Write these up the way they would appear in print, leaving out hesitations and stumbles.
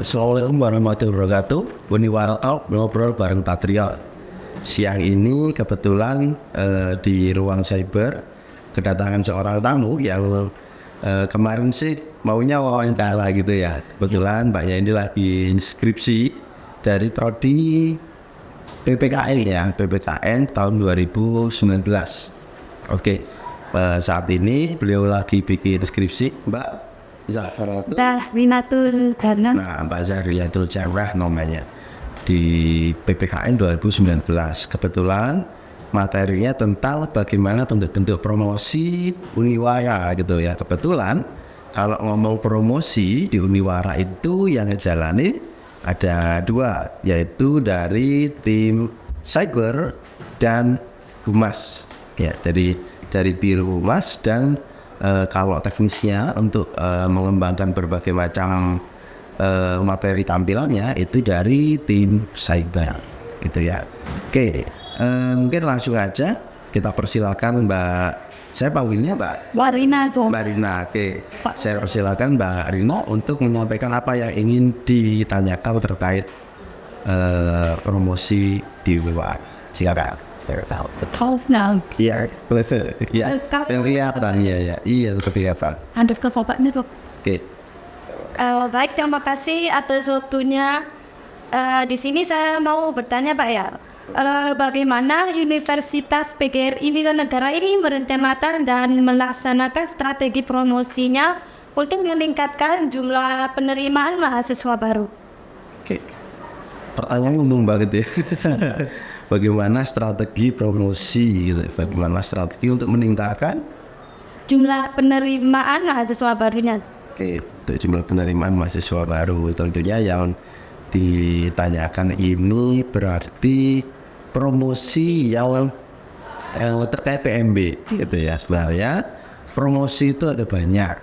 Assalamualaikum warahmatullahi wabarakatuh. Uniwara Talk, ngobrol bareng Patriot. Siang ini kebetulan di ruang cyber kedatangan seorang tamu yang kemarin sih maunya wawancara gitu ya. Kebetulan mbaknya ini lagi skripsi dari prodi PPKN ya, PPKN tahun 2019. Oke, saat ini beliau lagi bikin skripsi, Mbak Zahrinatul Jannah. Nah, Mbak Zahrinatul Jannah namanya, di PPKN 2019. Kebetulan materinya tentang bagaimana bentuk-bentuk promosi Uniwara gitu ya. Kebetulan kalau ngomong promosi di Uniwara itu yang ngejalani ada dua, yaitu dari tim cyber dan humas ya, dari Biro Humas dan kalau teknisnya untuk mengembangkan berbagai macam materi tampilannya itu dari tim cyber gitu ya. Oke, mungkin langsung aja kita persilakan Mbak, saya panggilnya Mbak Rina. Oke, saya persilakan Mbak Rina untuk menyampaikan apa yang ingin ditanyakan terkait promosi di WA. Silakan. Iya. Iya, kelihatan ya. Iya, kelihatan. Anda ke Bapak nih, Dok. Oke. Baik, terima kasih atas waktunya. Di sini saya mau bertanya, Pak ya. Bagaimana Universitas PGRI Negara ini merencanakan dan melaksanakan strategi promosinya untuk meningkatkan jumlah penerimaan mahasiswa baru? Oke. Pertanyaan umum banget ya. Bagaimana strategi promosi gitu, bagaimana strategi untuk meningkatkan jumlah penerimaan mahasiswa barunya? Oke, untuk jumlah penerimaan mahasiswa baru tentunya yang ditanyakan ini berarti promosi yang terkait PMB gitu ya. Sebenarnya promosi itu ada banyak.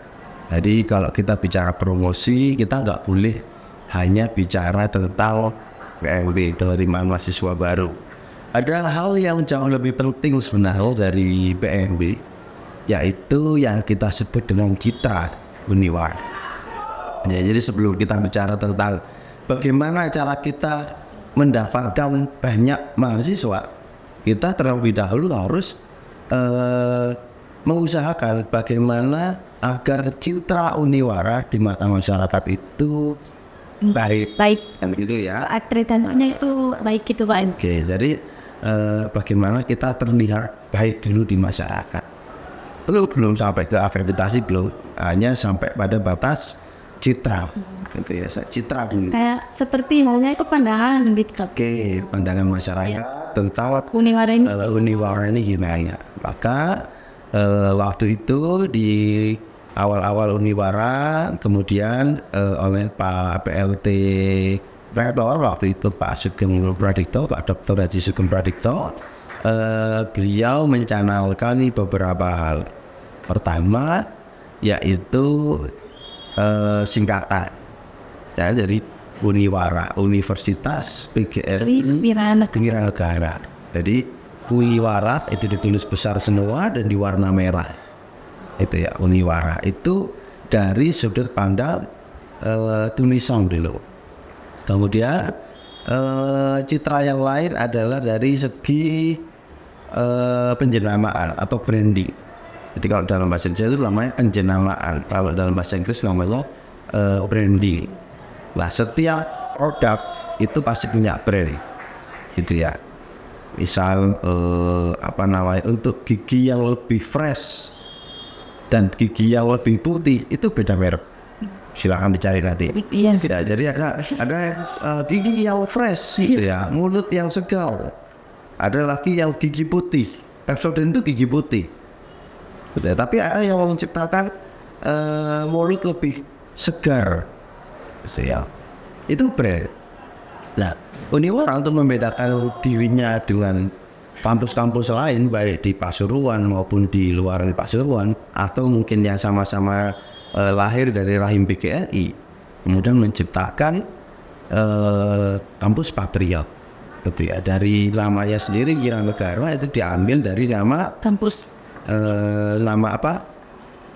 Jadi kalau kita bicara promosi, kita nggak boleh hanya bicara tentang PMB, penerimaan mahasiswa baru. Ada hal yang jauh lebih penting sebenarnya dari PMB, yaitu yang kita sebut dengan citra Uniwara. Ya, jadi sebelum kita bicara tentang bagaimana cara kita mendapatkan banyak mahasiswa, kita terlebih dahulu harus mengusahakan bagaimana agar citra Uniwara di mata masyarakat itu baik kan gitu ya. Akreditasinya itu baik gitu, Pak. Oke, jadi bagaimana kita terlihat baik dulu di masyarakat. Belum sampai ke akreditasi, belum, hanya sampai pada batas citra gitu ya, citra dulu. Kayak seperti halnya itu pandangan gitu. Oke, pandangan masyarakat tentang Uniwara ini gimana. Maka waktu itu di awal-awal Uniwara, kemudian oleh Pak PLT Rektor waktu itu Pak Sugeng Pradipto, Pak Dr. Haji Sugeng Pradipto, beliau mencanangkan beberapa hal. Pertama yaitu singkatan ya, dari Uniwara, Universitas PGRI Negara. Jadi Uniwara itu ditulis besar semua dan di warna merah. Itu ya, Uniwara itu dari sudut pandang tulisan dulu. Kemudian citra yang lain adalah dari segi penjenamaan atau branding. Jadi kalau dalam bahasa Indonesia itu namanya penjenamaan, kalau dalam bahasa Inggris namanya branding. Nah, setiap produk itu pasti punya brand, gitu ya. Misal untuk gigi yang lebih fresh dan gigi yang lebih putih itu beda merek. Silakan dicari nanti. Iya. Ya, jadi ada gigi yang fresh gitu ya, mulut yang segar. Ada lagi yang gigi putih. Pepsodent itu gigi putih. Sudah, tapi ada yang menciptakan mulut lebih segar. Ya. Itu brand. Nah, Uniwara untuk membedakan dirinya dengan kampus-kampus lain baik di Pasuruan maupun di luar Pasuruan, atau mungkin yang sama-sama lahir dari rahim PGRI, kemudian menciptakan kampus Patriot gitu ya. Dari namanya sendiri Wiranegara itu diambil dari nama kampus, nama apa,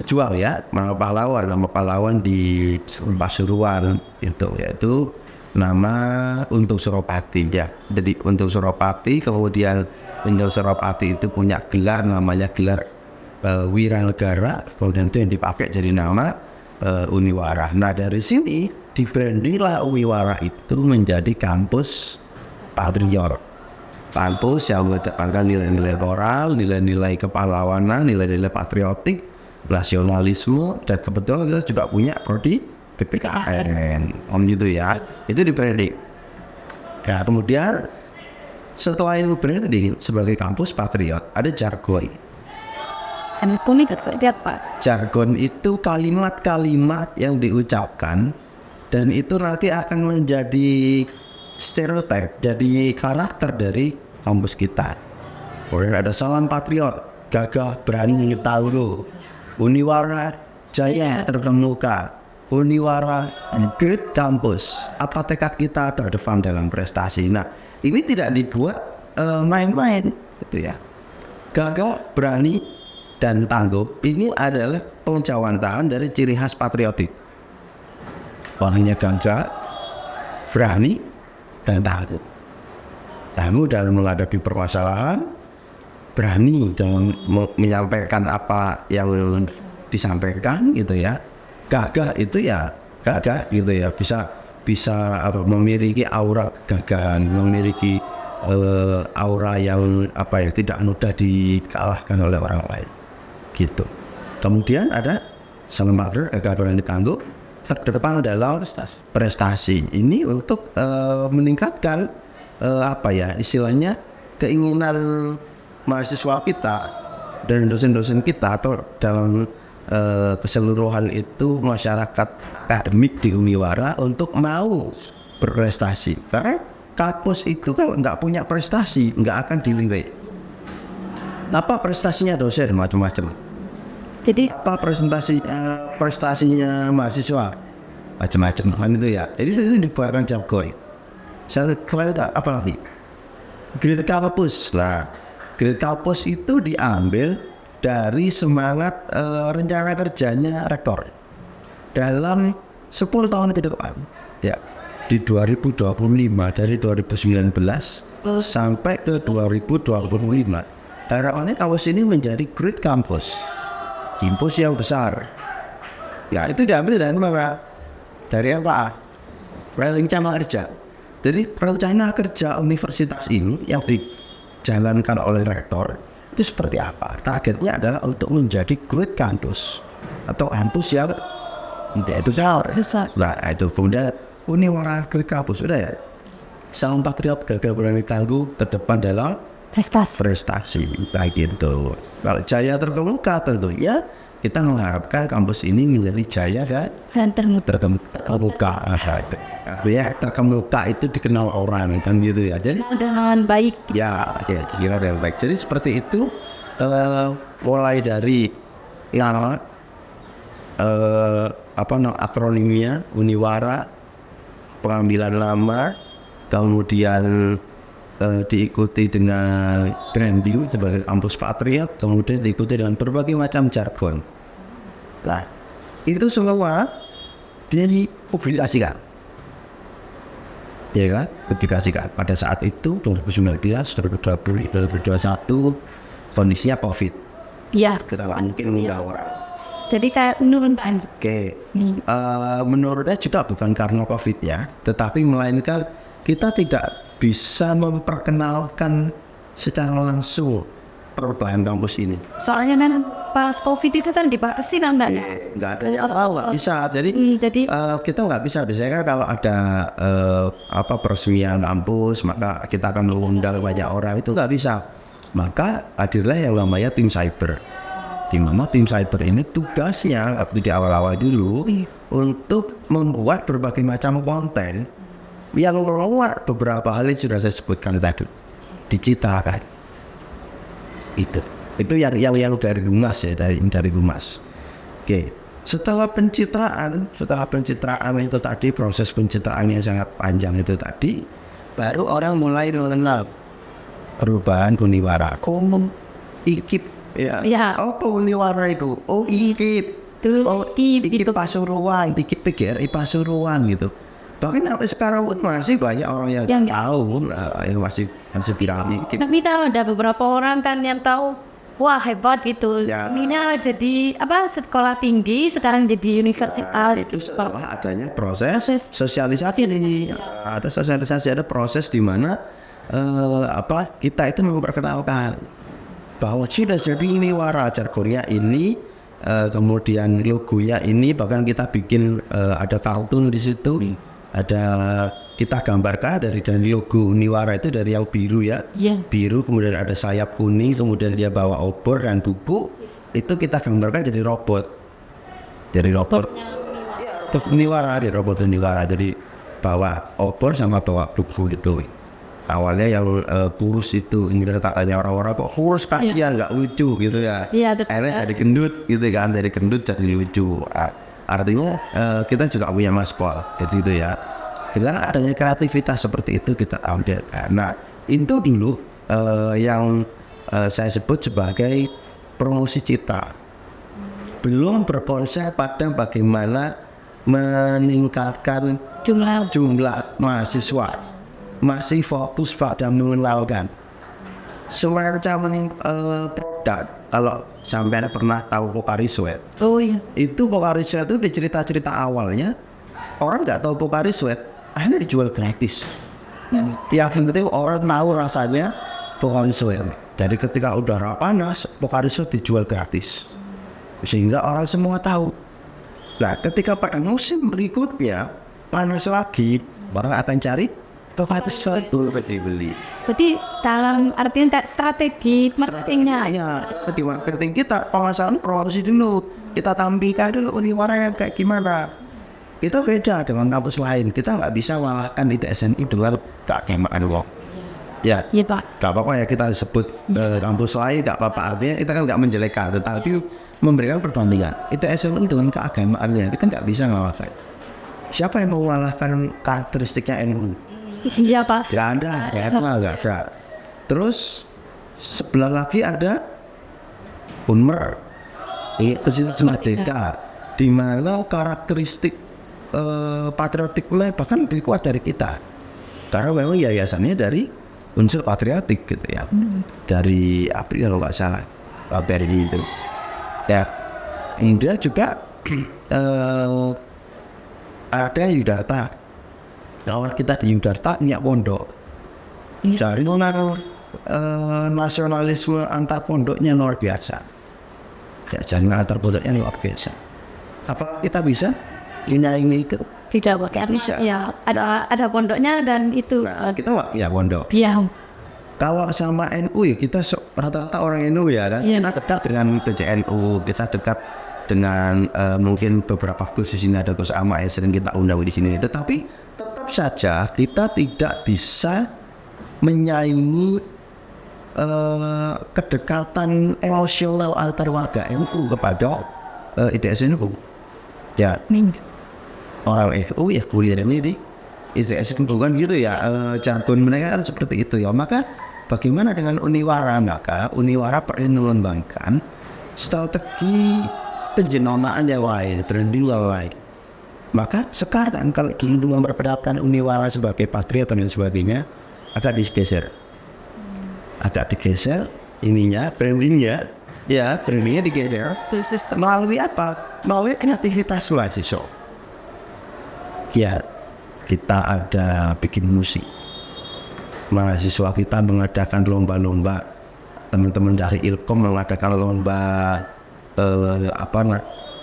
jual ya, nama pahlawan di Pasuruan itu, yaitu nama Untung Suropati ya. Jadi Untung Suropati, kemudian Untung Suropati itu punya gelar namanya gelar Wiranegara, kemudian itu yang dipakai jadi nama Uniwara. Nah dari sini dibrandinglah Uniwara itu menjadi kampus patriot, kampus yang mengedepankan nilai-nilai moral, nilai-nilai kepahlawanan, nilai-nilai patriotik, nasionalisme, dan kebetulan kita juga punya prodi PPKN, gitu ya. Itu di branding. Nah kemudian setelah itu branding sebagai kampus patriot, ada jargon. Ini seperti apa? Jargon itu kalimat-kalimat yang diucapkan dan itu nanti akan menjadi stereotip, jadi karakter dari kampus kita. Kemudian ada salam patriot, gagah berani tangguh, Uniwara jaya terkemuka, Uniwara great kampus, apa tekad kita terdepan dalam prestasi. Nah ini tidak dibuat main-main gitu ya. Gagah berani dan tangguh ini adalah pengejawantahan dari ciri khas patriotik. Orangnya gagah, berani, dan tangguh. Tangguh dalam menghadapi permasalahan, berani dalam menyampaikan apa yang disampaikan gitu ya. Gagah itu ya gagah gitu ya, bisa memiliki aura gagahan, memiliki aura yang tidak mudah dikalahkan oleh orang lain gitu. Kemudian ada salam patriot, gagah berani tangguh, terdepan dalam prestasi. Ini untuk meningkatkan istilahnya keinginan mahasiswa kita dan dosen-dosen kita atau dalam keseluruhan itu masyarakat akademik di Uniwara untuk mau berprestasi. Karena kampus itu kalau nggak punya prestasi nggak akan dinilai. Apa prestasinya dosen macam-macam. Jadi apa prestasinya mahasiswa macam-macam kan itu ya. Jadi itu dibuatkan jargon. Selain itu apa lagi? Grade kampus. Nah, grade kampus itu diambil dari semangat rencana kerjanya rektor dalam 10 tahun ke depan ya, di 2025, dari 2019 sampai ke 2025 harapannya kampus ini menjadi great kampus yang besar ya. Itu diambil dari mana? Dari apa? Rencana kerja. Jadi rencana kerja universitas ini yang dijalankan oleh rektor itu seperti apa? Targetnya adalah untuk menjadi great kampus atau kampus yang itu besar. Nah itu kemudian Uniwara great kampus sudah ya. Salam patriot, gagah berani tangguh, terdepan dalam prestasi kayak gitu. Kalau jaya terkemuka tentunya kita mengharapkan kampus ini menjadi jaya dan terkemuka. Ya terkemuka itu dikenal orang kan gitu ya. Jadi dengan baik. Ya kira dengan baik. Jadi seperti itu mulai dari yang akronimnya Uniwara, pengambilan nama, kemudian diikuti dengan branding sebagai kampus patriot, kemudian diikuti dengan berbagai macam jargon. Nah, itu semua dipublikasikan. Ya kan? Publikasikan. Pada saat itu 2019, 2020, 2021 kondisinya COVID. Iya. Kita nggak mungkin mengundang orang. Jadi kayak menurunkan. Oke. Menurutnya juga bukan karena COVID ya, tetapi melainkan kita tidak bisa memperkenalkan secara langsung perubahan kampus ini. Soalnya kan pas COVID itu kan dibatasi kan Mbak? Nggak ada yang tahu, nggak bisa. Jadi kita nggak bisa. Biasanya kan kalau ada peresmian kampus, maka kita akan mengundang banyak orang, itu nggak bisa. Maka hadirlah yang namanya tim cyber. Di mana tim cyber ini tugasnya waktu di awal-awal dulu untuk membuat berbagai macam konten yang menguat beberapa hal yang sudah saya sebutkan tadi, dicitrakan. Itu yang dari Humas ya, dari Humas. Oke, setelah pencitraan itu tadi, proses pencitraan yang sangat panjang itu tadi, baru orang mulai mengenal perubahan Uniwara. Ya. Ya. Apa Uniwara itu? Oh, IKIP. Dulu IKIP gitu. Pasuruan, IKIP PGRI Pasuruan gitu. Bahkan sampai sekarang pun masih banyak orang yang Yang tahu, yang masih bilang IKIP. Tapi tahu ada beberapa orang kan yang tahu, wah hebat gitu. Ya. Ininya jadi apa sekolah tinggi, sekarang jadi universitas. Itu setelah adanya proses sosialisasi nih. Ada sosialisasi, ada proses di mana kita itu memperkenalkan bahwa sudah jadi Uniwara, jargonnya ini, kemudian logonya ini, bahkan kita bikin ada kartun di situ, ada kita gambarkan dari logo Uniwara itu dari yang biru ya, biru, kemudian ada sayap kuning, kemudian dia bawa obor dan buku, itu kita gambarkan jadi robot. Uniwara, di robot Uniwara, jadi bawa obor sama bawa buku itu. Awalnya yang kurus itu, ini katanya orang-orang kok kurus, kasihan, nggak lucu gitu ya. Akhirnya jadi gendut gitu kan, dari gendut jadi lucu. Artinya kita juga punya maskot, jadi itu ya. Dengan adanya kreativitas seperti itu kita tampilkan. Nah, itu dulu yang saya sebut sebagai promosi citra. Belum berkonsep pada bagaimana meningkatkan jumlah mahasiswa, masih fokus pada mengenalkan semacam produk. Kalau sampai pernah tahu Pocari Sweat, itu Pocari Sweat itu di cerita-cerita awalnya orang nggak tahu Pocari Sweat, akhirnya dijual gratis. Yang penting orang tahu rasanya Pocari Sweat. Jadi ketika udara panas, Pocari Sweat dijual gratis, sehingga orang semua tahu. Nah, ketika pada musim berikutnya panas lagi, orang akan cari Pocari Sweat untuk dibeli. Berarti dalam artinya strategi marketingnya. Ya, strategi marketing kita, pemasaran promosi dulu. Kita tampilkan dulu Uniwara yang kayak gimana. Itu beda dengan kampus lain. Kita nggak bisa mengalahkan ITSNI dengan keagamaan wong. Ya, Pak. nggak apa-apa ya kita sebut kampus lain, nggak apa-apa. Artinya kita kan nggak menjelekkan, tetapi memberikan perbandingan. ITSNI dengan keagamaannya kita nggak bisa mengalahkan. Siapa yang mau mengalahkan karakteristiknya NU? Iya Pak. Nggak ada. Terus sebelah lagi ada Unmer, Universitas Merdeka, di mana karakteristik patriotiknya bahkan lebih kuat dari kita, karena memang yayasannya dari unsur patriotik gitu ya, dari APRI kalau nggak salah, APRI itu. Ya, kemudian juga ada Yudarta. Kawan kita di Yudarta punya pondok. Jaringan nasionalisme antar pondoknya luar biasa. Ya, jaringan antar pondoknya luar biasa. Apa kita bisa ini itu? Tidak Pak. Bisa. Ya, ada pondoknya dan itu. Nah, kita nggak punya pondok. Iya. Kalau sama NU ya kita rata-rata orang NU ya kan. Iya. Kita dekat dengan PJNU, kita dekat dengan mungkin beberapa Gus di sini, ada Gus Ama yang sering kita undang di sini. Tetapi tetap saja kita tidak bisa menyaingi kedekatan emosional antar warga NU kepada ITSNU. Ya, orang NU ya kuliah ini di ITSNU kan gitu ya, jargon mereka kan seperti itu ya. Maka bagaimana dengan Uniwara? Maka Uniwara perlu mengembangkan strategi penjenomaan yang lain, branding yang lain. Maka sekarang kalau dulu memperkenalkan Uniwara sebagai patriot dan sebagainya, agak digeser ininya, brandingnya digeser. Melalui apa? Melalui kreativitas mahasiswa. Ya, kita ada bikin musik. Mahasiswa kita mengadakan lomba-lomba. Teman-teman dari Ilkom mengadakan lomba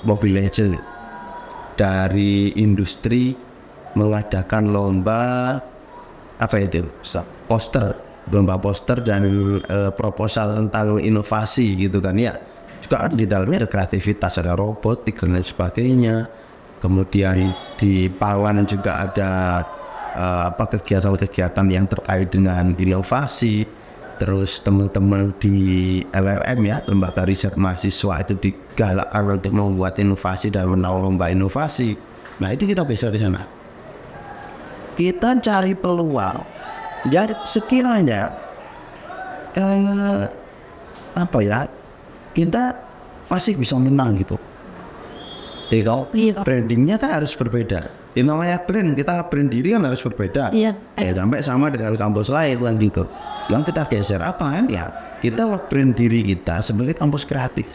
Mobile Legends. Dari industri mengadakan lomba lomba poster dan proposal tentang inovasi gitu kan ya. Juga di dalamnya ada kreativitas, ada robotik dan lain sebagainya. Kemudian di Pawan juga ada kegiatan-kegiatan yang terkait dengan inovasi. Terus teman-teman di LRM ya, lembaga riset mahasiswa itu digalakkan untuk membuat inovasi dan menang lomba inovasi. Nah itu kita bisa di sana. Kita cari peluang. Jadi sekiranya kita masih bisa menang gitu. Jadi kalau Iya. brandingnya kan harus berbeda. Yang namanya brand, kita brand diri kan harus berbeda. Iya. Sampai sama dengan kampus lain kan gitu. Yang kita geser apa kan? Ya kita brand diri kita sebagai kampus kreatif.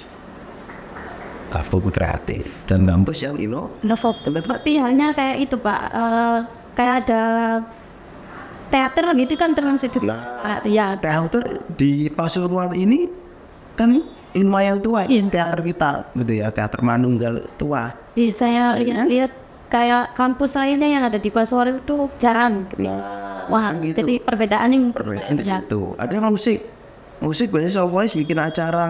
Kampus kreatif dan kampus yang Inovatif. Tapi halnya kayak itu Pak, kayak ada teater gitu kan termasuk juga. Nah. Ya. teater di Pasuruan ini kan lumayan tua. Iya. Teater kita gitu ya, teater Manunggal tua. Iya, saya lihat kayak kampus lainnya yang ada di Pasuruan itu jarang. Nah, Wah, kan gitu. jadi perbedaan yang Perbedaan di ya. situ. Ada musik biasanya Soul Voice bikin acara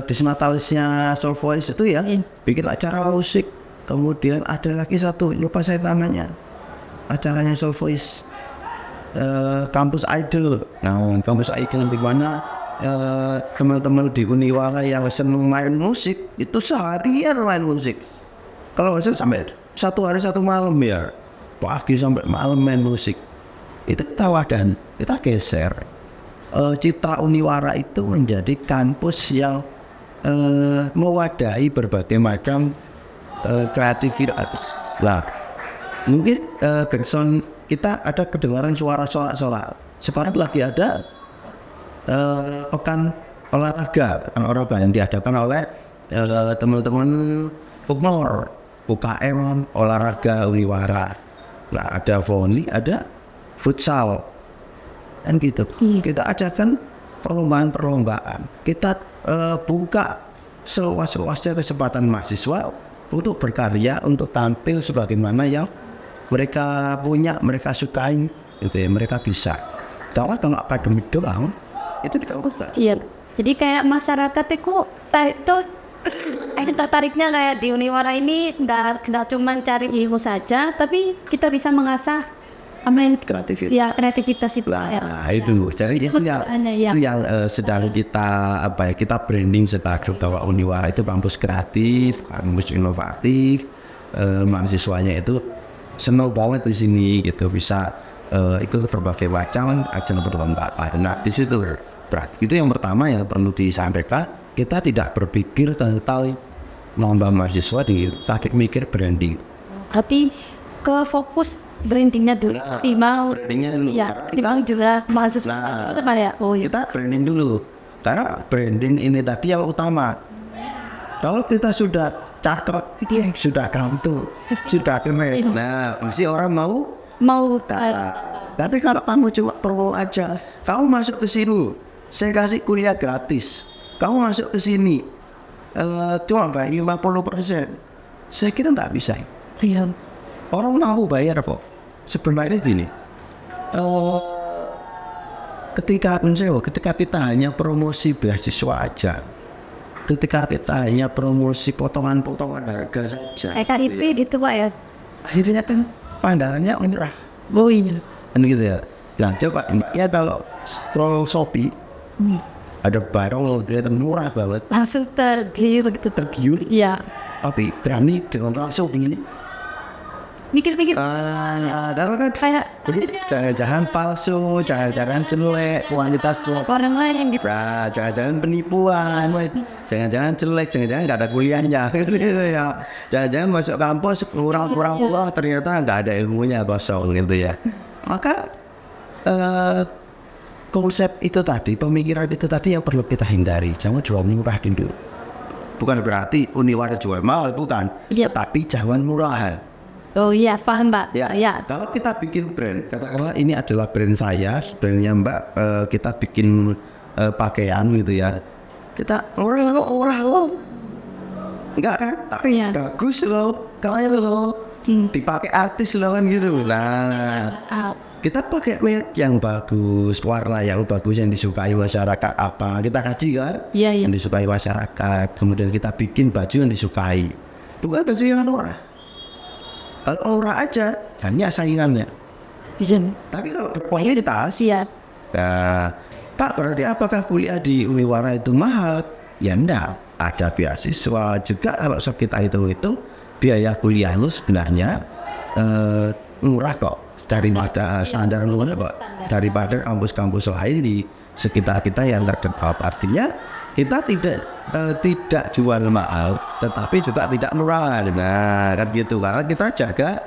disnatalisnya Soul Voice itu ya, Iya. bikin acara musik. Kemudian ada lagi satu, lupa saya namanya, acaranya Soul Voice, kampus idol. Nah, kampus idol di mana teman-teman di Uniwara yang seneng main musik itu seharian main musik. Kalau nggak salah sampai satu hari satu malam ya, pagi sampai malam main musik. Itu kita wadah, kita geser. Citra Uniwara itu menjadi kampus yang mewadahi berbagai macam kreativitas. Nah, mungkin background kita ada kedengaran suara sorak-sorak. Sekarang lagi ada pekan olahraga yang diadakan oleh teman-teman Pukmor, UKM olahraga Uniwara. Nah, ada volley, ada futsal, kan gitu. Kita adakan perlombaan. Kita buka seluas-luasnya kesempatan mahasiswa untuk berkarya, untuk tampil sebagaimana yang mereka punya, mereka sukai, gitu ya, mereka bisa. Kalau akademik doang, itu tidak bisa. Iya. Jadi kayak masyarakat itu tertariknya kayak di Uniwara ini nggak cuma cari ilmu saja, tapi kita bisa mengasah Kreativitas. Ya, kreativitas itu. Nah, Ya. itu. Jadi itu yang sedang kita branding sebagai bahwa Uniwara itu kampus kreatif, kampus inovatif. Mahasiswanya itu senang banget di sini gitu, bisa ikut berbagai macam ajang perlombaan. Nah, di situ berarti itu yang pertama yang perlu disampaikan. Kita tidak berpikir tentang nambah mahasiswa tapi mikir branding. Berarti ke fokus brandingnya dulu. Nah, brandingnya dulu. Ya, kita juga mahasiswa. Nah, Itu Pak ya. Oh iya. Kita branding dulu. Karena branding ini tadi yang utama. Kalau kita sudah cakep, sudah ganteng, sudah keren. Nah, pasti orang mau. Nah, tapi kalau kamu cuma promo aja, kamu masuk ke sini, saya kasih kuliah gratis. Kamu masuk ke sini, cuma bayar 50%. Saya kira nggak bisa. Iya. Orang mau bayar kok. Sebenarnya gini, ketika kita hanya promosi beasiswa aja, ketika kita hanya promosi potongan-potongan harga saja, KIP gitu Pak ya. akhirnya kan pandangannya murah, Oh iya. kan gitu ya. Nah, coba ya kalau scroll Shopee, ada barang yang kelihatan murah banget, Langsung tergiur gitu. tergiur, Iya. tapi berani dengan langsung begini. Mikir-mikir Karena kan kayak jadi jangan-jangan palsu, jangan-jangan jelek, kualitas orang lain yang gitu. nah, jangan-jangan penipuan, jangan-jangan jelek, jangan-jangan nggak ada kuliahnya, gitu ya. Jangan-jangan masuk kampus kurang-kurang pulang, ternyata nggak ada ilmunya, kosong gitu ya. Maka konsep itu tadi, pemikiran itu tadi yang perlu kita hindari. Jangan jual murah dulu. Bukan berarti Uniwara jual mahal, bukan. Iya. Tapi jangan murahan. Oh iya, paham Pak. Ya, Ya. kalau kita bikin brand, katakanlah ini adalah brand saya, brandnya Mbak, kita bikin pakaian gitu ya. Kita murah loh, enggak kan? Tapi Iya. bagus loh, kalian loh, dipakai artis loh kan gitu. Nah, kita pakai merek yang bagus, warna yang bagus yang disukai masyarakat apa kita kaji kan? Iya, iya. Yang disukai masyarakat, kemudian kita bikin baju yang disukai, bukan baju yang murah. Kalau murah aja, hanya saingannya. Bisa. Tapi kalau berkualitas, Siap. nah, Pak, berarti apakah kuliah di Uniwara itu mahal? Ya enggak, ada beasiswa juga. Kalau kita itu biaya kuliah lu sebenarnya murah kok daripada standar murah kok daripada kampus-kampus lain di sekitar kita yang terdekat. Artinya kita tidak jual mahal, tetapi juga tidak murah. Nah, kan gitu. Karena kita jaga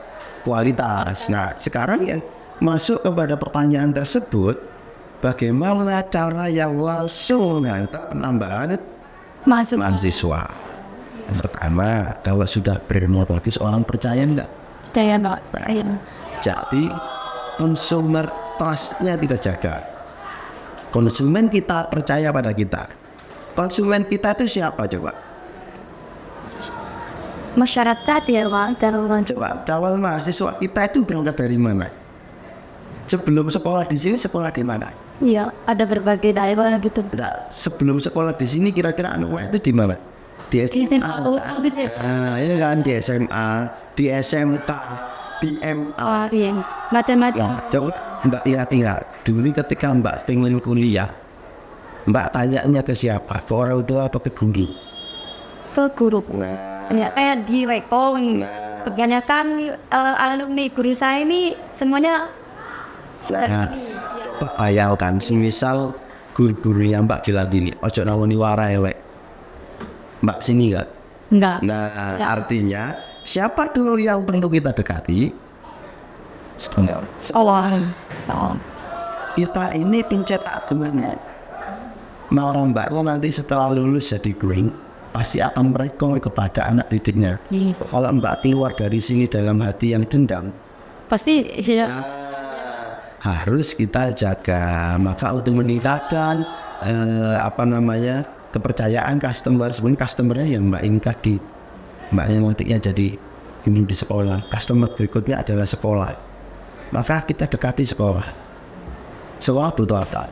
kualitas. Nah, sekarang yang masuk kepada pertanyaan tersebut, bagaimana cara yang langsung menghantar penambahan mahasiswa? Yang pertama, kalau sudah brand bagus, orang percaya enggak? Percaya banget. Jadi consumer trust-nya kita jaga. Konsumen kita percaya pada kita. Konsumen kita itu siapa coba? Masyarakat ya Pak, Coba calon mahasiswa kita itu berangkat dari mana? Sebelum sekolah di sini, sekolah di mana? Iya, ada berbagai daerah gitu. Nah, sebelum sekolah di sini kira-kira anak itu di mana? Di SMA. Nah, ini kan di SMA, di SMK, di MA. Iya, macam-macam. Nah, coba Mbak ingat-ingat dulu ketika Mbak pengen kuliah, Mbak tanyanya ke siapa? Ke orang tua apa ke guru? Ke guru. Ya, kayak di Rekong. Kebanyakan alumni guru saya ini semuanya Nah, bayangkan semisal guru-guru yang Mbak bilang gini, ojo nawani wara elek. Mbak sini enggak? enggak. Nah, artinya siapa dulu yang perlu kita dekati? Kita ini pencetak gimana? Mau Mbak nanti setelah lulus jadi guru pasti akan merekom kepada anak didiknya. Kalau Mbak keluar dari sini dalam hati yang dendam, Pasti ya. harus kita jaga. Maka untuk meningkatkan kepercayaan customer, sebenarnya customernya yang Mbak ini tadi, Mbak yang nantinya jadi guru di sekolah, customer berikutnya adalah sekolah. Maka kita dekati sekolah. Sekolah butuh apa?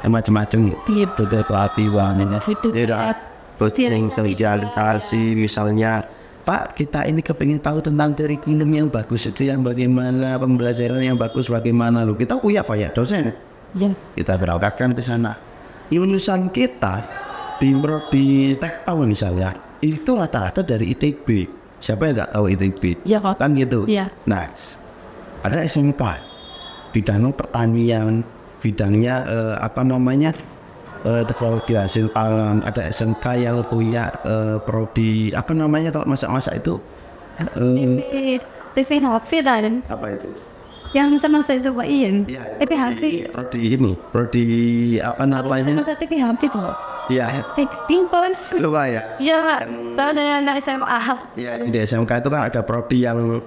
Macam-macam. Butuh pelatihan, sosialisasi, misalnya Pak, kita ini kepingin tahu tentang kurikulum yang bagus itu yang bagaimana, pembelajaran yang bagus bagaimana lo. Kita punya banyak dosen. Ya. Kita berangkatkan ke sana. Lulusan kita di Tekpau misalnya, itu rata-rata dari ITB. Siapa yang nggak tahu ITB? Ya, Pak. Kan gitu. Iya. Nah, ada SMK, bidangnya pertanian, bidangnya teknologi hasil pangan. Ada SMK yang punya prodi kalau masak-masak itu TV HP dan apa itu? yang sama saya itu Pak Ian. Ya, TV HP. prodi apa namanya? Sama TV HP tuh. Iya. Pingpong. Lupa ya. Iya, saya anak SMA. Iya, di SMK itu kan ada prodi yang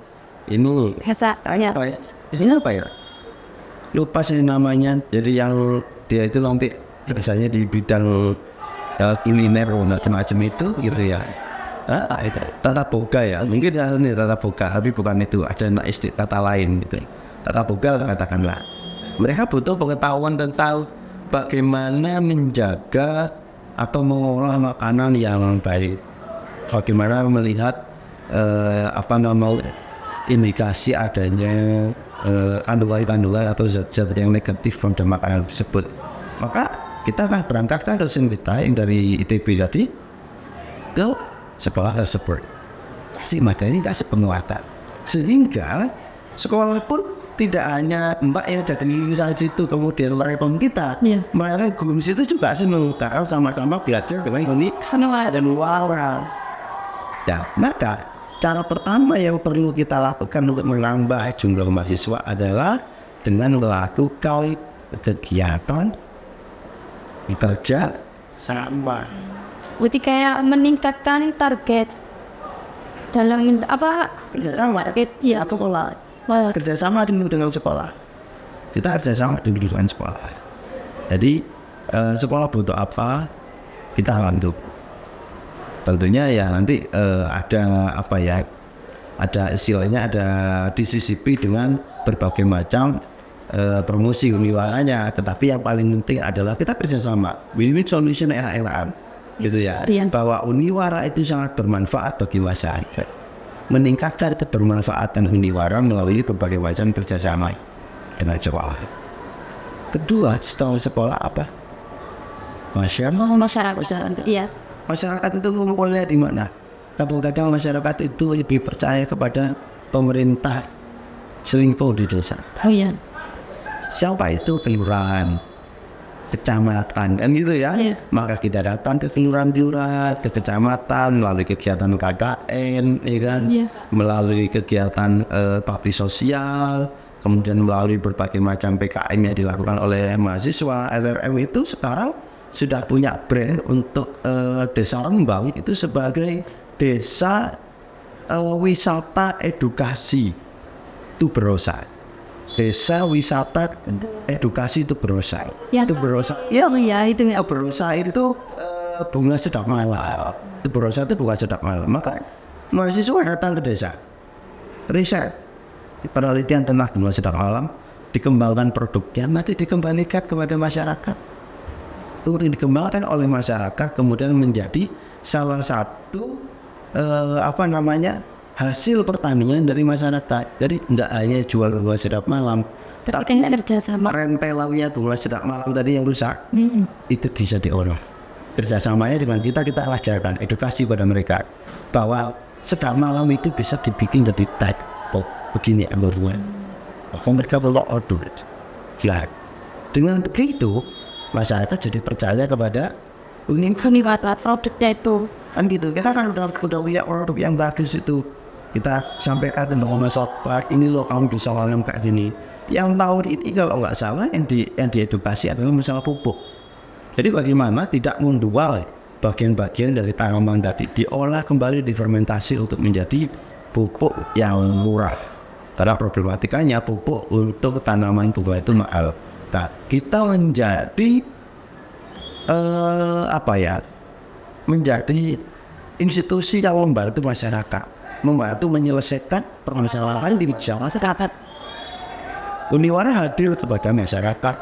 ini. Biasa. Ya. Apa ya? Ini apa ya? Lupa sih namanya. Jadi yang dia itu nanti kerjanya di bidang kuliner macam-macam itu gitu ya. Tata boga ya. Mungkin ini tata boga, tapi bukan itu. Ada tata lain gitu. Tata boga katakanlah. Mereka butuh pengetahuan tentang bagaimana menjaga atau mengolah makanan yang baik. Bagaimana melihat indikasi adanya kandungan-kandungan atau zat-zat yang negatif pada makanan tersebut. Maka kita akan berangkatkan dosen kita yang dari ITB tadi ke sekolah tersebut, kasih materi, kasih penguatan, sehingga sekolah pun tidak hanya Mbak yang jadi lulusan situ kemudian merekam kita, mereka guru situ juga senang karena sama-sama belajar dengan unik dan warna. Ya, maka cara pertama yang perlu kita lakukan untuk menambah jumlah mahasiswa adalah dengan melakukan kegiatan kerja sama. Berarti kayak meningkatkan target dalam kerjasama ya. Atau kerjasama dengan sekolah. Kita kerjasama dengan sekolah. Jadi sekolah butuh apa, kita bantu. Tentunya ya nanti ada istilahnya, ada disisipi dengan berbagai macam promosi wilayahnya. Tetapi yang paling penting adalah kita kerjasama, win-win solution era-eraan gitu ya. Bahwa Uniwara itu sangat bermanfaat bagi masyarakat, meningkatkan kebermanfaatan Uniwara melalui berbagai macam kerjasama dengan sekolah. Kedua, setelah sekolah apa? Masyarakat. Iya. Masyarakat itu ngumpulnya di mana? Kadang-kadang masyarakat itu lebih percaya kepada pemerintah selingkuh di desa. Oh iya. Siapa itu? Kelurahan. kecamatan kan gitu ya. Iya. Maka kita datang ke kelurahan, ke kecamatan melalui kegiatan KKN, ya kan, Iya. melalui kegiatan bakti sosial, kemudian melalui berbagai macam PKM yang dilakukan oleh mahasiswa. LRM itu sekarang sudah punya brand untuk Desa Rembang itu sebagai desa wisata edukasi Tuberosa. Desa wisata edukasi Tuberosa. Yang Tuberosa, iya itu ya. Tuberosa itu bunga sedap malam. Tuberosa itu bunga sedap malam. Maka mahasiswa datang ke desa, riset, penelitian tentang bunga sedap malam, dikembangkan produknya, nanti dikembalikan kepada masyarakat. Itu dikembangkan oleh masyarakat, kemudian menjadi salah satu hasil pertanian dari masyarakat. Jadi tidak hanya jual bunga sedap malam, Tapi kan kerjasama. rempelannya bunga sedap malam tadi yang rusak itu bisa diolah. Kerjasamanya dengan kita ajarkan edukasi pada mereka bahwa sedap malam itu bisa dibikin jadi tag begini alurnya. Mereka belok order. Ya, dengan begitu masyarakat jadi percaya kepada Uniwara produknya itu. kan gitu. Kita kan udah punya produk yang bagus itu, kita sampaikan tentang masyarakat, ini loh kamu bisa nanam kayak gini. Yang tahun ini kalau nggak salah yang diedukasi adalah masalah pupuk. Jadi bagaimana tidak menjual bagian-bagian dari tanaman tadi, diolah kembali, difermentasi untuk menjadi pupuk yang murah. Karena problematikanya pupuk untuk tanaman bunga itu mahal. Nah, kita menjadi menjadi institusi yang membantu masyarakat, membantu menyelesaikan permasalahan di masyarakat. Uniwara hadir kepada masyarakat.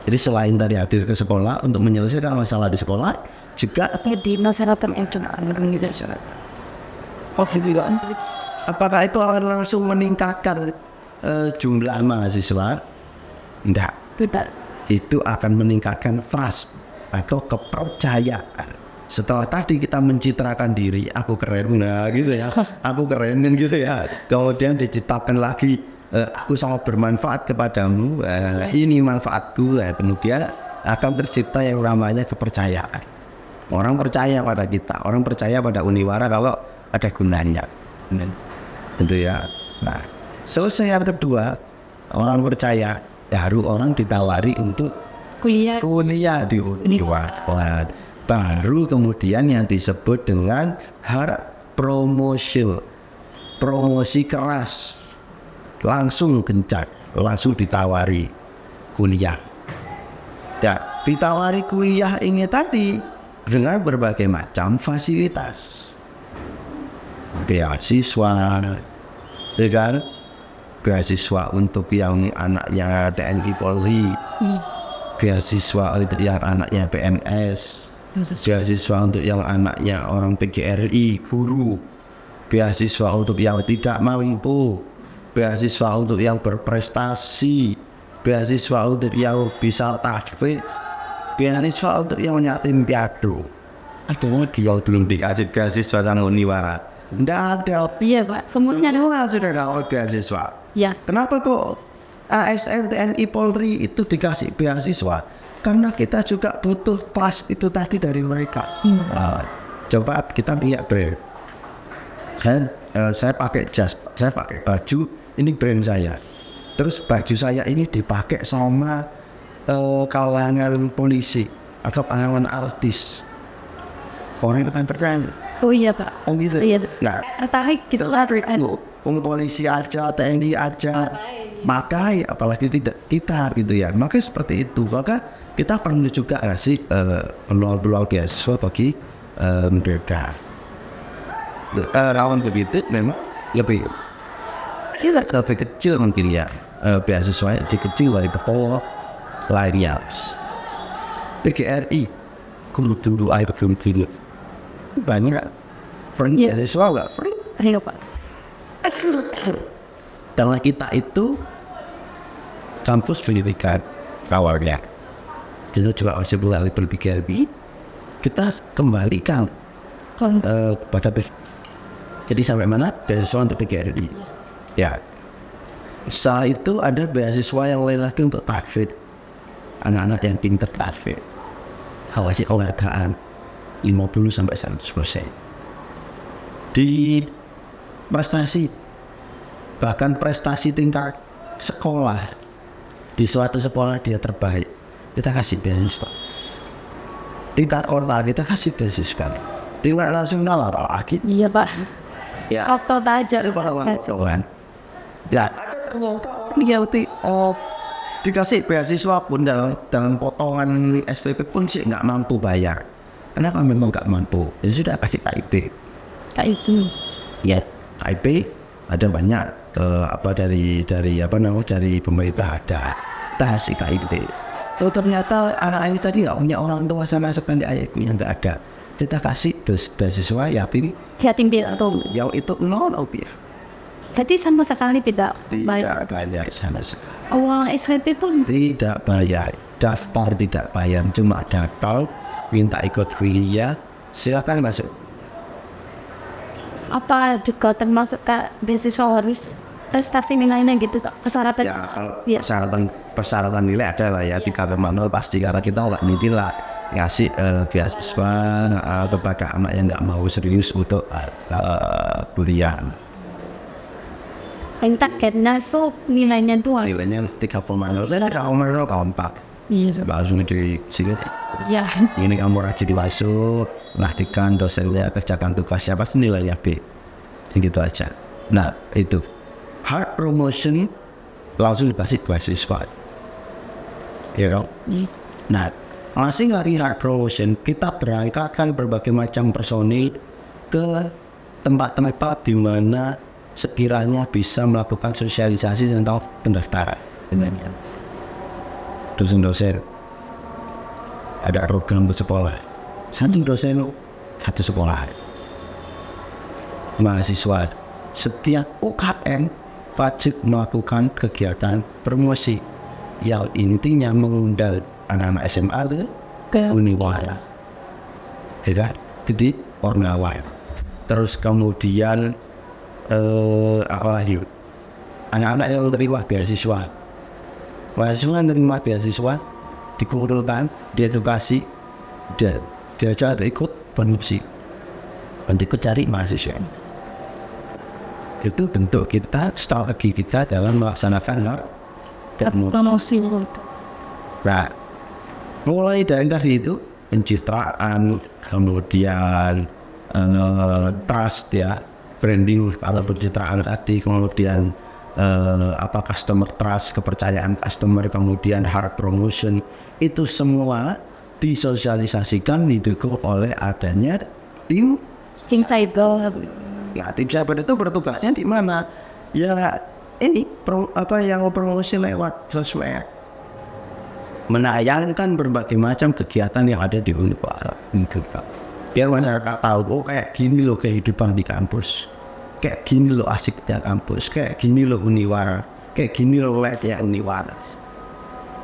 Jadi selain tadi hadir ke sekolah untuk menyelesaikan masalah di sekolah, juga Di masyarakat yang juga organisasi. oh gitu kan? Apakah itu akan langsung meningkatkan jumlah mahasiswa? Tidak. Tidak. Itu akan meningkatkan trust atau kepercayaan. Setelah tadi kita mencitrakan diri, aku keren, nah gitu ya, aku keren kan gitu ya. Kemudian diciptakan lagi, aku sangat bermanfaat kepadamu, ini manfaatku, kemudian akan tercipta yang namanya kepercayaan. Orang percaya pada kita, orang percaya pada Uniwara kalau ada gunanya, gitu ya. Nah, selesai yang kedua, orang percaya, baru orang ditawari untuk Kuliah. di Uniwara. Baru kemudian yang disebut dengan promosi keras, langsung gencar, langsung ditawari kuliah. Ya, ditawari kuliah ini tadi dengan berbagai macam fasilitas, beasiswa, dengan beasiswa untuk yang anaknya TNI Polri, beasiswa untuk yang anaknya PNS, beasiswa untuk yang anaknya orang PGRI, guru, beasiswa untuk yang tidak mampu, beasiswa untuk yang berprestasi, beasiswa untuk yang bisa tahfidz, beasiswa untuk yang yatim piatu. Ada lagi yang belum dikasih beasiswa sama Uniwara? Tidak ada. Iya Pak, semuanya Semua sudah dapat beasiswa. ya. Kenapa kok ASN TNI Polri itu dikasih beasiswa? Karena kita juga butuh trust itu tadi dari mereka. Coba kita lihat brand. Saya pakai jas, saya pakai baju, ini brand saya. Terus baju saya ini dipakai sama kalangan polisi atau kalangan artis. Orang itu kan percaya. Oh iya Pak. Oh gitu. Iya. Nah, Tertarik gitu. tertarik lu. Polisi aja, TNI aja, makai, apalagi tidak kita gitu ya. Maka seperti itu. Maka kita perlu juga ngasih peluang beasiswa bagi mereka. Rawan begitu memang lebih kecil mungkin ya, beasiswa lebih kecil dari toko lainnya. PGRI, dulu air belum dulu banyak free beasiswa nggak free. Ayo Pak. Karena kita itu kampus pendidikan awalnya, kita juga masih melalui berpikir kita kembalikan kepada jadi sampai mana beasiswa untuk PGRI ya. Setelah itu ada beasiswa yang lain lagi untuk tahfidz. anak-anak yang pinter kafe awasi penghargaan 50-100%. Di prestasi, bahkan prestasi tingkat sekolah, di suatu sekolah dia terbaik, kita kasih beasiswa. Tingkat kota kita kasih beasiswa. Tingkat nasional apalagi. Iya Pak. Ya. Otot aja. Kan. Ya, dia dikasih beasiswa pun dalam potongan SPP pun sih nggak mampu bayar. Kenapa memang nggak mampu? Ya sudah kasih KIP. KIP. Ya, KIP ada banyak dari pemerintah ada. Kita kasih KIP. Oh ternyata anak ini tadi nggak punya orang tua sama sekali, ayahnya nggak ada. Kita kasih beasiswa yatim piatu. yang itu rupiah. Jadi sama sekali tidak bayar. Tidak bayar sama sekali. Uang SPP pun Tidak bayar, daftar tidak bayar, cuma daftar, minta ikut kuliah, silakan masuk. apa juga termasuk ke beasiswa harus prestasi nilainya gitu tak? Persyaratan. Ya, kalau Iya. persyaratan nilai ada lah ya, 3,0 pasti, karena kita nggak mungkin lah ngasih beasiswa kepada anak yang nggak mau serius untuk kuliah. Yang targetnya tuh nilainya tuh. Nilainya 3,0 dan 3,0 gampang. Iya. Langsung di sini. Iya. Ini kamu rajin masuk, perhatikan dosennya, kerjakan tugasnya, pasti nilainya B. Gitu aja. Nah itu hard promotion langsung dikasih beasiswa. Ya kan? Nah masih dari hard promotion kita berangkatkan berbagai macam personil ke tempat-tempat di mana sekiranya bisa melakukan sosialisasi tentang pendaftaran. Dosen-dosen ada program bersekolah, satu dosen satu sekolah. Mahasiswa setiap UKM wajib melakukan kegiatan promosi yang intinya mengundang anak-anak SMA ke Uniwara, ya kan? Jadi Ornawa. Terus kemudian apa lagi? Anak-anak yang menerima beasiswa, mahasiswa yang menerima beasiswa dikumpulkan, diedukasi, dan diajak ikut promosi, ikut cari mahasiswa. Itu bentuk kita, strategi kita dalam melaksanakan hal Promosi. Nah, mulai dari tadi itu pencitraan, kemudian trust ya, branding atau pencitraan tadi, kemudian customer trust, kepercayaan customer, kemudian hard promotion, itu semua disosialisasikan, didukung oleh adanya tim Cyber. Ya, tim cyber itu bertugasnya di mana? Ya ini yang promosi lewat sosmed, menayangkan berbagai macam kegiatan yang ada di Uniwara. Biar masyarakat tahu, oh kayak gini loh kehidupan di kampus, kayak gini loh asiknya kampus, kayak gini loh Uniwara, kayak gini loh life-nya Uniwara.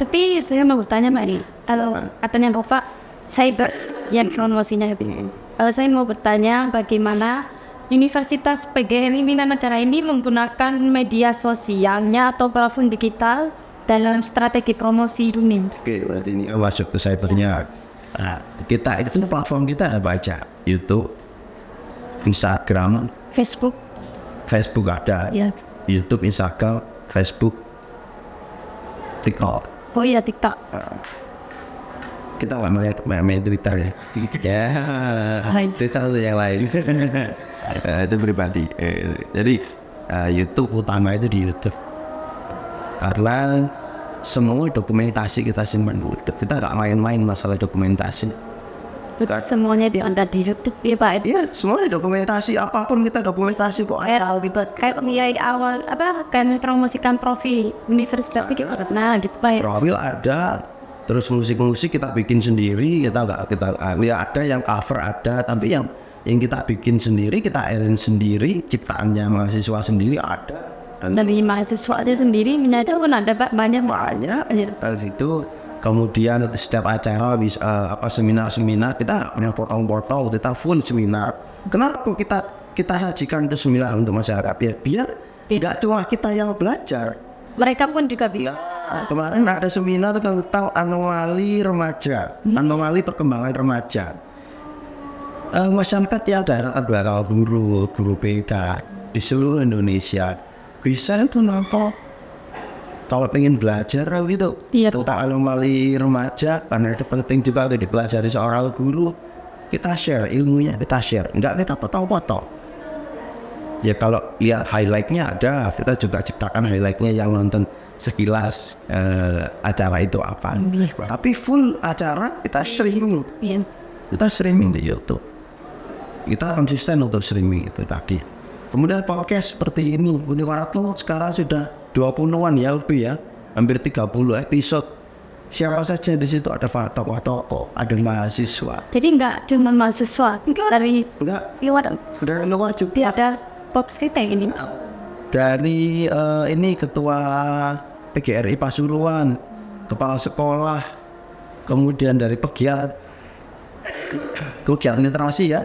Tapi saya mau bertanya Mbak, kalau katanya Bapak cyber yang promosinya itu, saya mau bertanya bagaimana Universitas PGRI Minanegara ini menggunakan media sosialnya atau platform digital dalam strategi promosi dunia. Oke, berarti ini masuk ke cybernya. Nah, kita itu platform kita ada aja, YouTube, Instagram, Facebook ada, Ya. YouTube, Instagram, Facebook, TikTok. Oh iya TikTok. Kita nggak main Twitter ya. Ya, Twitter itu yang lain. Itu pribadi. Jadi YouTube utama itu di YouTube. Karena semua dokumentasi kita simpan di YouTube. Kita nggak main-main masalah dokumentasi. Semuanya ada di YouTube ya Pak. Iya, semuanya dokumentasi, apapun kita dokumentasi kok. Kayak nilai awal kan promosikan profil universitas kita nah gitu Pak. Profil ada, terus musik kita bikin sendiri, kita ya ada yang cover ada, tapi yang kita bikin sendiri, kita arrange sendiri, ciptaannya mahasiswa sendiri ada. Dan dari mahasiswa aja sendiri menyadar pun ada Pak, banyak dari situ. Kemudian setiap acara bisa seminar kita punya portal kita full seminar. Kenapa kita sajikan itu seminar untuk masyarakat? Biar tidak cuma kita yang belajar, mereka pun juga bisa. kemarin ada seminar tentang anomali remaja, anomali perkembangan remaja. Masyarakat yang dari latar belakang guru BK di seluruh Indonesia bisa itu nonton kalau pengen belajar gitu tentang anomali remaja, karena itu penting juga untuk dipelajari seorang guru. Kita share ilmunya, kita share, enggak kita potong-potong. Ya kalau lihat highlightnya ada, kita juga ciptakan highlightnya yang nonton sekilas acara itu apa. Tapi full acara kita streaming, kita streaming di YouTube. Kita konsisten untuk streaming itu tadi. Kemudian podcast seperti ini, Uniwarto sekarang sudah 20-an ya lebih ya, hampir 30 episode. Siapa saja di situ, ada tokoh-tokoh, ada mahasiswa. Jadi enggak cuma mahasiswa, dari luar juga ada Pops kita ini. Dari ini ketua PGRI Pasuruan, kepala sekolah, kemudian dari pegiat literasi ya,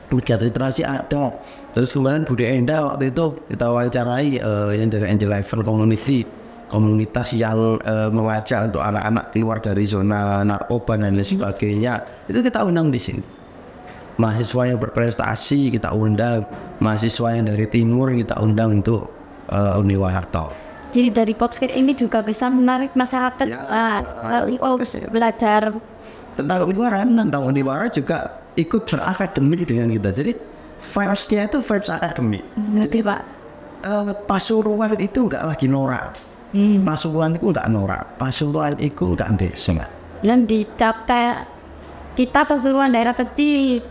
pegiat literasi ada. Terus kemudian Bude Enda waktu itu kita wawancarai yang dari Angel Life Community, komunitas yang mengajak untuk anak-anak keluar dari zona narkoba dan lain sebagainya. Itu kita undang di sini. Mahasiswa yang berprestasi kita undang, mahasiswa yang dari timur kita undang untuk Uniwarto. Jadi dari Popskate ini juga bisa menarik masyarakat belajar tentang Uniwara juga ikut berakademik dengan kita. Jadi vibes-nya itu vibes akademik. Ngerti Pak? Pasuruan itu enggak lagi norak. Pasuruan itu enggak norak. Pasuruan itu enggak desa. Dan dicap kayak kita Pasuruan daerah kecil.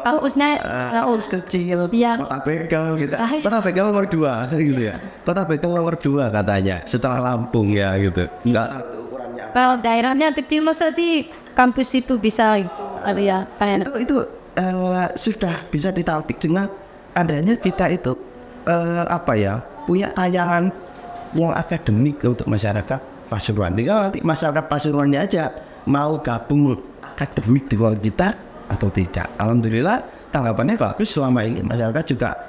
Kampusnya kampus kecil, ya. Kota begal gitu. Kota begal nomor 2 gitu ya. Kota begal nomor 2 katanya setelah Lampung ya gitu. Enggak ukurannya. Kalau daerahnya kecil masa sih kampus itu bisa ya kayak itu sudah bisa ditampik dengan adanya kita itu punya tayangan yang akademik untuk masyarakat Pasuruan. Tinggal nanti masyarakat Pasuruannya aja mau gabung akademik dengan kita atau tidak. Alhamdulillah tanggapannya bagus, selama ini masyarakat juga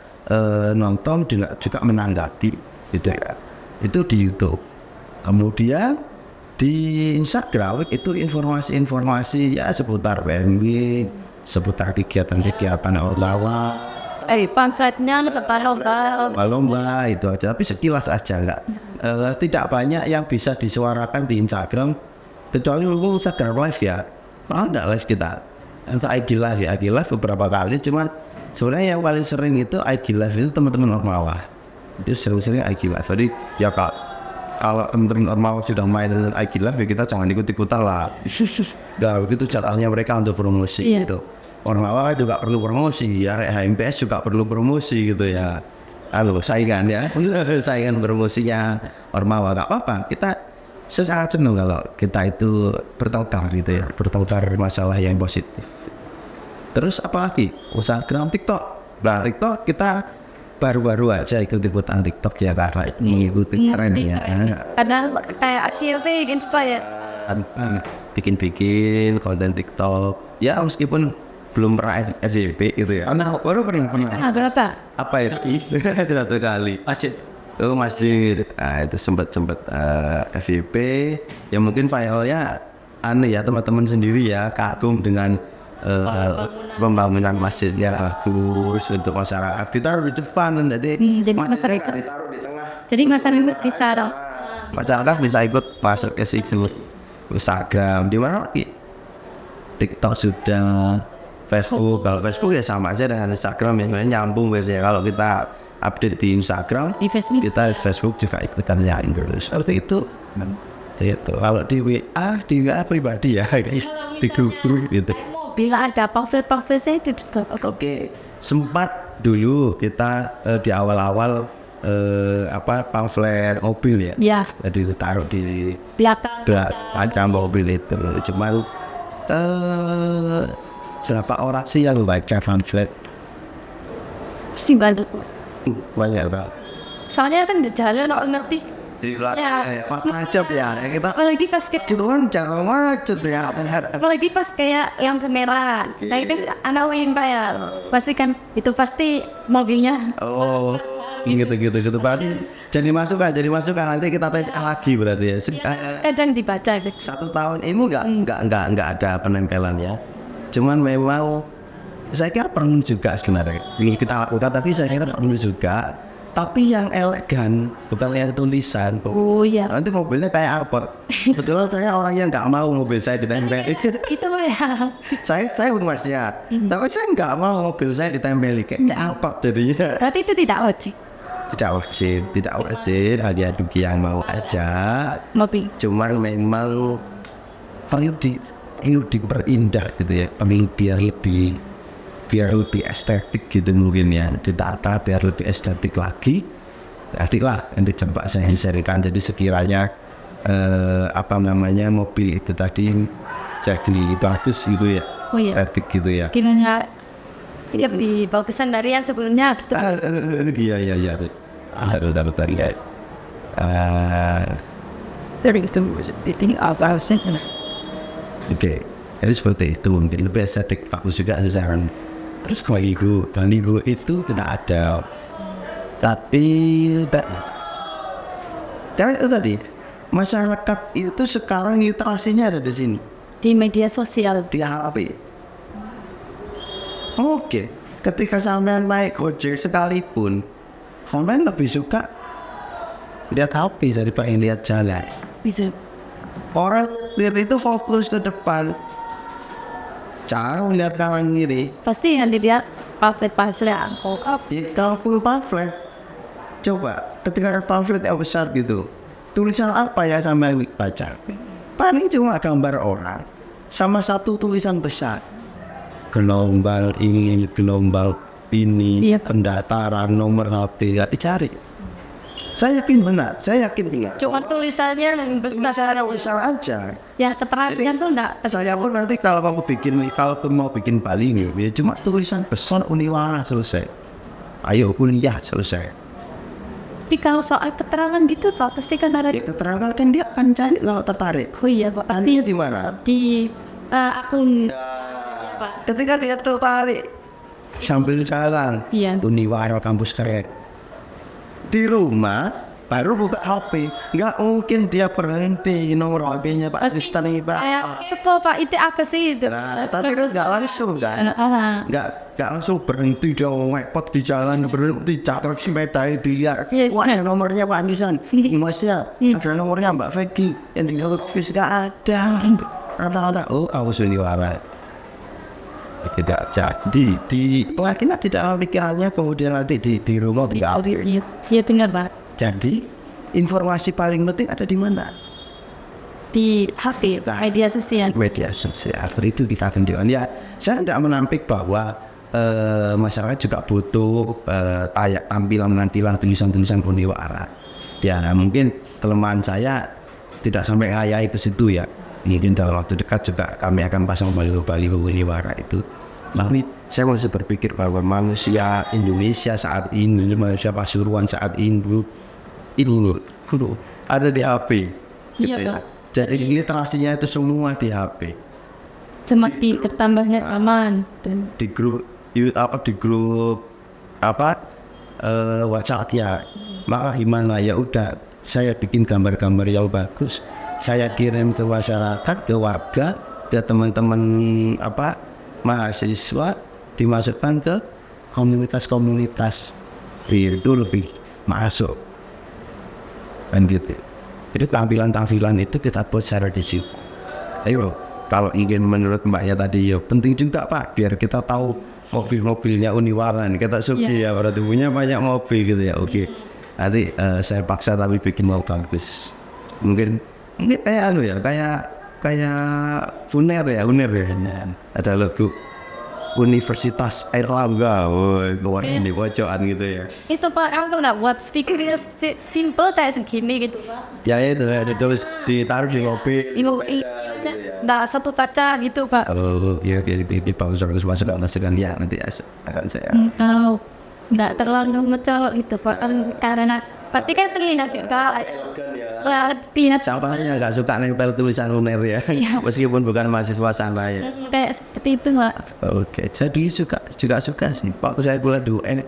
nonton juga menanggapi gitu ya. Itu di YouTube. Kemudian di Instagram itu informasi-informasi ya seputar PMB, seputar kegiatan-kegiatan olahraga. Pansatnya lomba itu aja, tapi sekilas aja tidak banyak yang bisa disuarakan di Instagram, kecuali mungkin Instagram live ya. Malah nggak live kita. Untuk IG live ya, IG live beberapa kali, cuman sebenarnya yang paling sering itu IG live itu teman-teman Ormawa. Itu sering-sering IG live. Jadi ya kalau teman-teman Ormawa sudah main dengan IG live ya kita jangan ikut-ikutan lah. Nah begitu caranya mereka untuk promosi gitu. Ormawa juga perlu promosi, ya HMPS juga perlu promosi gitu ya. Saingan ya, saingan promosinya Ormawa nggak apa-apa. Kita sangat senang kalau kita itu bertengkar gitu ya, bertengkar masalah yang positif. Terus apalagi Instagram, TikTok. Nah TikTok kita baru-baru aja ikut-ikutan TikTok ya, karena ngikutin tren ya. Karena kayak FYP gitu ya. Bikin konten TikTok. Ya meskipun belum pernah FYP gitu ya. Baru pernah. Berapa? Apa itu? Satu kali. Masjid. Nah, itu sempat FYP. Ya mungkin filenya ya teman-teman sendiri ya kagum dengan pembangunan masjid yang bagus untuk masyarakat. Ditaruh di depan, jadi masyarakat ditaruh di tengah. Jadi masyarakat bisa masyarakat bisa ikut masuk ke Instagram. Di mana lagi? TikTok sudah, Facebook. Kalau Facebook ya sama aja dengan Instagram ya, nyambung biasanya. Kalau kita update di Instagram, kita di Facebook juga ikutan nyambung terus. Seperti itu. Itu kalau di WA pribadi ya, di grup gitu. Bila ada pamflet-pamfletnya itu juga. Oke, sempat dulu kita di awal-awal pamflet mobil ya. Ya. Jadi ditaruh di belakang mobil itu. Cuman berapa orang sih yang baca pamflet? Si banyak. Banyak banget. Soalnya kan di jalan orang ngerti. Di belakang pas macet ya kita. Apalagi pas kayak Itu kan cara macet ya. apalagi pas kayak lampu merah. Nah itu anak yang bayar. Pasti kan itu pasti mobilnya. Oh, gitu berarti jadi masukan nanti kita tanya lagi berarti ya. Kadang dibaca. 1 tahun ini nggak ada penempelan ya. Cuman memang saya kira perlu juga sebenarnya ini kita lakukan, tapi saya kira perlu juga. Tapi yang elegan, bukan yang tulisan. Oh iya. Nanti mobilnya kayak apa? Sebetulnya saya orang yang nggak mau mobil saya ditempeli. Itu ya. saya masnya, tapi saya nggak mau mobil saya ditempeli kayak apa jadinya. Berarti itu tidak wajib. Tidak wajib, hanya bagi yang mau aja. Mobil. Cuman memang perlu diperindah gitu ya, biar lebih estetik gitu mungkin ya, ditata biar lebih estetik lagi. Nanti coba saya sharingkan. Jadi sekiranya mobil itu tadi jadi bagus gitu ya, estetik gitu ya. Kiranya lebih bagusan dari yang sebelumnya gitu. Iya. Harus ya. Oke, jadi seperti itu mungkin lebih estetik, bagus juga sekarang. Terus baliho itu tidak ada, tapi karena itu tadi masyarakat itu sekarang literasinya ada di sini, Di media sosial. di HP. Oke, ketika sampean naik Gojek sekalipun, sampean lebih suka lihat HP daripada lihat jalan. Bisa. Orang nyetir itu fokus ke depan, jarang lihat kanan kiri. Pasti yang dilihat pamflet ya. Kalau full pamflet, coba ketika pamflet yang besar gitu, tulisan apa ya sampai baca? Paling cuma gambar orang sama satu tulisan besar. Gelombang ini, Iya. pendaftaran nomor HP, nggak dicari. Saya yakin benar. Cuma tulisannya yang besar. Besar aja. Ya keterangan tuh enggak. Saya pun nanti kalau mau bikin baliho, ya cuma tulisan besar Uniwara selesai. Ayo kuliah selesai. Tapi kalau soal keterangan gitu Pak, pasti kan ada Ya keterangan kan dia akan cari kalau tertarik. Oh iya Pak, pasti Tanya di mana? di akun Pak. Ketika dia tertarik sambil jalan, Iya. Uniwara kampus keren. Di rumah baru buka HP, nggak mungkin dia berhenti nomor HP-nya Pak asisten ini Pak. Betul Pak, itu apa sih itu? Nah, tapi kan nggak langsung kan? Nggak langsung berhenti dia ngepot di jalan, berhenti cakar sepeda dia. Iya. Wah, ada nomornya Pak Andisan, Masnya, ada nomornya Mbak Vegi, yang di office nggak ada. Rata-rata, aku Uniwara. Tidak jadi pelakinya tidak pikirannya, kemudian nanti di rumah tidak. Iya dengar Pak. Jadi informasi paling penting ada di mana? Di HP, media sosial. Media sosial. Itu kita tunjukkan ya. Saya tidak menampik bahwa masyarakat juga butuh tampilan tulisan Uniwara. Ya mungkin kelemahan saya tidak sampai ngayai ke situ ya. Mungkin dalam waktu dekat juga kami akan pasang baliho Uniwara itu. Tapi saya masih berpikir bahwa manusia Indonesia saat ini, manusia Pasuruan saat ini ada di HP. Iya, Gitu ya. Pak. Jadi literasinya itu semua di HP. Semakin bertambahnya aman dan Di grup WhatsApp-nya. Maka gimana ya udah saya bikin gambar-gambar yang bagus. Saya kirim ke masyarakat, ke warga, ke teman-teman mahasiswa, dimasukkan ke komunitas-komunitas. Itu lebih masuk. Kan gitu. Jadi tampilan-tampilan itu kita buat secara digital. Ayo, kalau ingin menurut Mbaknya tadi ya penting juga Pak, biar kita tahu mobil-mobilnya Uniwara. Kita suki ya, pada tubuhnya banyak mobil gitu ya. Oke. Nanti saya paksa tapi bikin mau bagus. Mungkin kayak Uner ya. Ada logo Universitas Airlangga, keluarin di pojokan gitu ya. itu Pak, kamu nggak buat speakernya simple kayak segini gitu Pak. Ya itu ditulis ditaruh di mobil. Nggak satu kaca gitu Pak. Kalau ya bagus masukkan ya nanti akan saya. Kalau nggak terlalu mencolok gitu Pak, karena pasti kan terlihat juga. Pinat Sampahnya nggak suka nempel tulisan Uner ya, meskipun bukan mahasiswa sampai ya. kayak seperti itu Pak. Oke, jadi juga suka sih. Waktu saya kuliah di UN,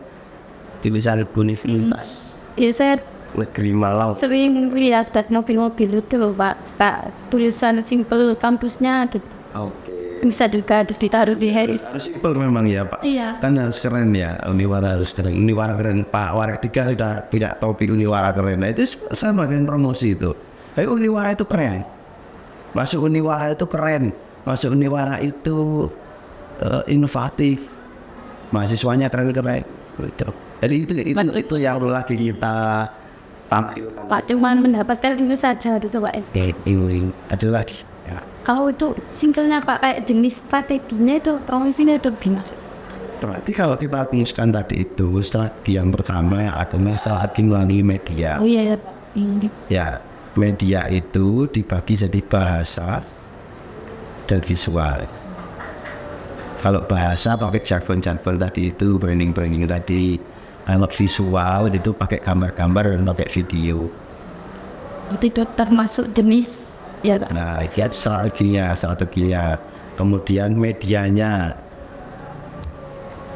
tulisan Universitas Ya saya Negeri Malang. sering lihat mobil-mobil itu loh Pak, tulisan simple kampusnya gitu. Oke. Bisa juga ditaruh di hari. Harus simpel memang ya Pak. Iya. Kan harus keren ya, Uniwara harus keren. Uniwara keren, Pak Waradika sudah punya topik Uniwara keren. Nah itu saya bagian promosi itu. Tapi Uniwara itu keren. Masuk Uniwara itu keren. Masuk Uniwara itu inovatif. Mahasiswanya keren-keren. Gitu. Jadi itu yang lagi kita tampilkan. Pak cuman mendapatkan itu saja gitu Pak. Ini ada lagi. Ya. Kalau itu singlenya Pak kayak jenis strateginya itu promosinya itu gimana? Berarti kalau kita rumuskan tadi itu strategi yang pertama adalah strategi melalui media. Oh iya ya Pak. Ya, media itu dibagi jadi bahasa dan visual. Kalau bahasa pakai jargon-jargon tadi itu, branding-branding tadi. Kalau visual itu pakai gambar-gambar dan pakai video. Itu termasuk jenis ya Pak. Nah, lihat strateginya. Kemudian medianya.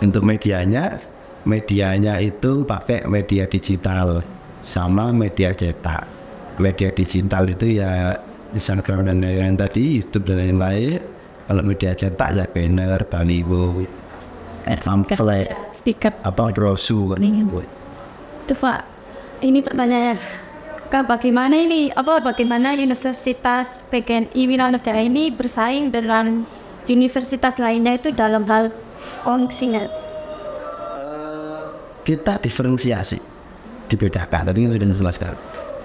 Untuk medianya itu pakai media digital sama media cetak. Media digital itu ya Instagram dan lain-lain tadi, YouTube dan lain-lain. Kalau media cetak ya banner, baliho, pamflet, Stiker. apa brosur. Itu Pak, ini pertanyaannya. Bagaimana Universitas PGRI Wilanegara ini bersaing dengan universitas lainnya itu dalam hal fungsinya? Kita diferensiasi, dibedakan. Tadi kan sudah dijelaskan.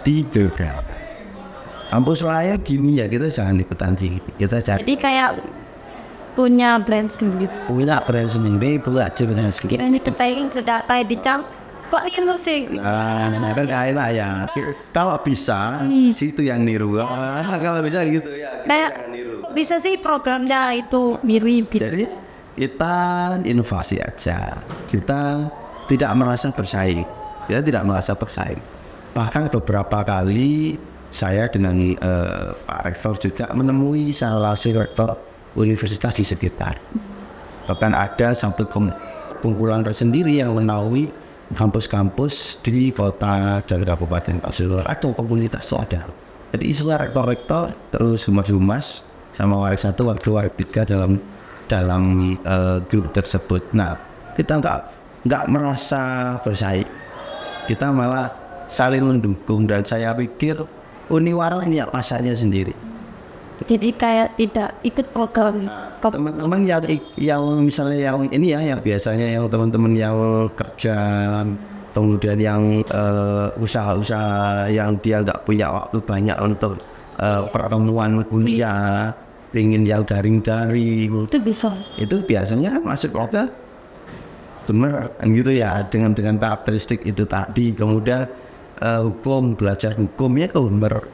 Dibedakan. Kampus raya gini ya, kita jangan ikutan gini. Kita cari Jadi kayak punya brand sendiri. punya brand sendiri, punya brand sendiri. Ini kita ingin sudah kayak dicam. Kok ini sih? Nah, kan enak ya. Kalau bisa, situ yang niru. Kalau bisa gitu ya. Kayak kok bisa sih programnya itu mirip gitu. Jadi kita inovasi aja. Kita tidak merasa bersaing. Kita tidak merasa bersaing. Bahkan beberapa kali saya dengan Pak Rektor juga menemui salah satu rektor universitas di sekitar. Bahkan ada satu kumpulan tersendiri yang menaungi kampus-kampus di kota dan kabupaten Pasuruan atau komunitas itu ada. Jadi istilah rektor-rektor terus humas-humas sama waris 1, waris 2, waris 3 dalam grup tersebut. Nah, kita nggak merasa bersaing. Kita malah saling mendukung dan saya pikir Uniwara punya pasarnya sendiri. Jadi kayak tidak ikut program. Teman-teman yang misalnya yang ini ya, yang biasanya yang teman-teman yang kerja, kemudian yang usaha-usaha yang dia nggak punya waktu banyak untuk pertemuan kuliah, ingin yang daring-daring, Itu bisa. itu biasanya kan masuk ke bener kan gitu ya, dengan karakteristik itu tadi. Kemudian hukum, belajar hukumnya ke bener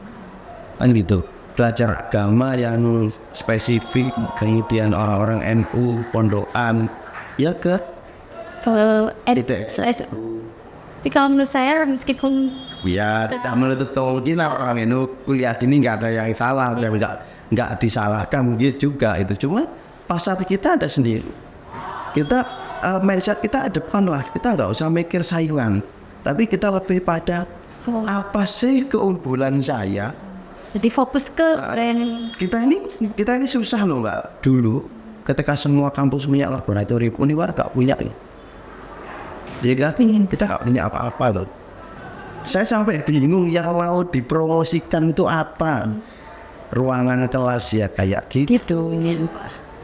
kan gitu. Belajar agama yang spesifik, kemudian orang-orang NU, pondokan, ya ke ITS. Tapi kalau menurut saya meskipun ya tidak menutup kemungkinan orang NU kuliah sini nggak ada yang salah, nggak disalahkan gitu juga itu. Cuma pasar kita ada sendiri. Kita mindset kita depan lah, kita nggak usah mikir saingan, tapi kita lebih pada apa sih keunggulan saya. jadi fokus ke brand. Kita ini susah loh Mbak. Dulu ketika semua kampus punya laboratorium, Uniwara nggak punya. Jadi kan kita nggak punya apa-apa loh. Saya sampai bingung yang mau dipromosikan itu apa. Ruangan kelas ya kayak gitu.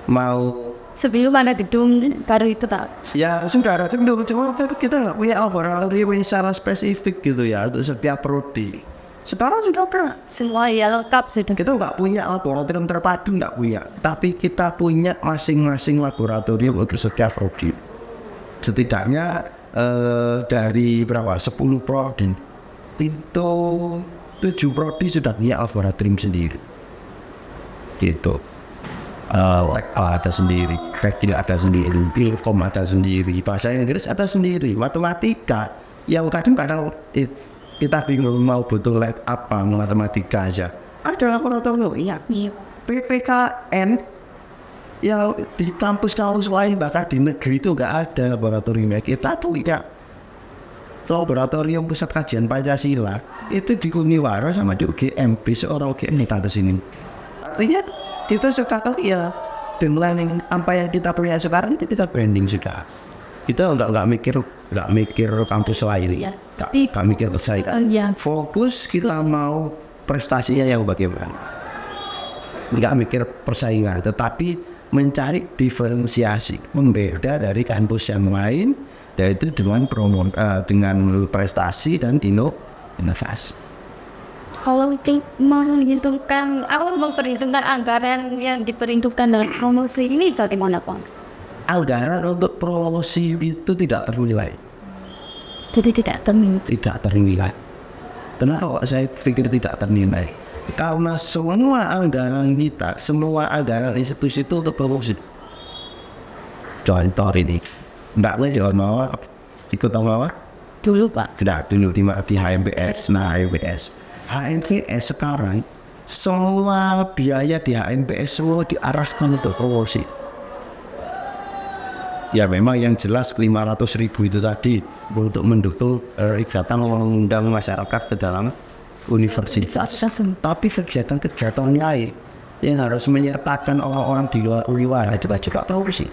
Mau Sebelum ada gedung baru itu tak. ya sudah ada gedung, cuma kita nggak punya laboratorium yang secara spesifik gitu ya untuk setiap prodi. Sekarang sudah ada. Semua ya lengkap sudah. Kita nggak punya laboratorium terpadu, nggak punya. Tapi kita punya masing-masing laboratorium untuk setiap prodi. Setidaknya dari berapa? 10 prodi. Itu 7 prodi sudah punya laboratorium sendiri. Gitu. Ada sendiri, Teknik ada sendiri, Ilkom ada sendiri, bahasa Inggris ada sendiri, matematika yang kadang-kadang kita bingung mau butuh lab apa matematika aja. Ada laboratorium, iya. PPKN yang di kampus-kampus lain bahkan di negeri itu nggak ada laboratoriumnya. Kita tuh tidak. laboratorium pusat kajian Pancasila itu di Uniwara sama di UGM, besok orang UGM datang ke sini. Artinya kita sekarang ya dengan apa yang kita punya sekarang itu kita branding sudah. Kita nggak mikir kampus lain, nggak mikir persaingan. Fokus kita mau prestasinya yang bagaimana. Nggak mikir persaingan, tetapi mencari diferensiasi, membeda dari kampus yang lain, yaitu dengan dengan prestasi dan inovasi. Kalau memperhitungkan anggaran yang diperhitungkan dalam promosi ini bagaimana Pak? Anggaran untuk promosi itu tidak ternilai. Jadi tidak ternilai. Tidak ternilai. Kenapa saya pikir tidak ternilai? Karena semua anggaran kita, semua anggaran institusi itu untuk promosi. Contoh ini, Mbak Leo mau ikut apa? Dulu Pak. Tidak, dulu di HMPS. Nah, HMPS sekarang semua biaya di HMPS semua diarahkan untuk promosi. Ya memang yang jelas 500.000 itu tadi untuk mendukung ikatan mengundang masyarakat ke dalam universitas. Tapi kegiatan-kegiatan lain yang harus menyertakan orang-orang di luar Uniwara itu juga promosi.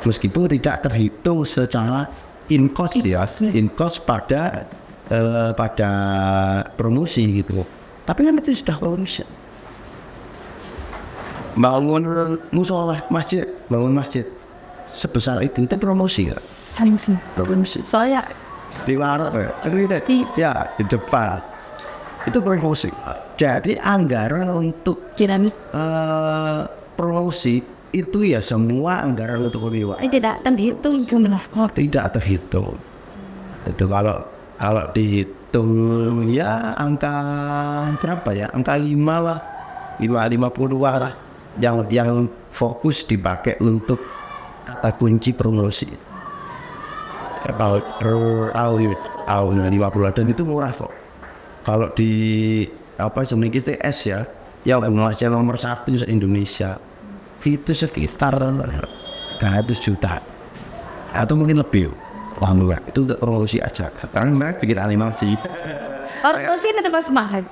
Meskipun tidak terhitung secara in cost pada promosi gitu. Tapi kan itu sudah promosi. Bangun bangun masjid sebesar itu promosi ya. Promosi. Soalnya Di luar ya di depan itu promosi. Jadi anggaran untuk promosi itu ya semua anggaran untuk Uniwara. tidak terhitung jumlah. Tidak terhitung. Itu kalau dihitung ya angka berapa ya? Angka 5 lah, 50 lah yang fokus dipakai untuk kata kunci promosi. Tahun 50 dan itu murah kok. Kalau di sebenarnya ITS ya, yang masih nomor 1 di Indonesia itu sekitar 100 juta atau mungkin lebih. Wah murah, itu untuk promosi aja. Karena mereka bikin animasi. Promosi itu masih mahal.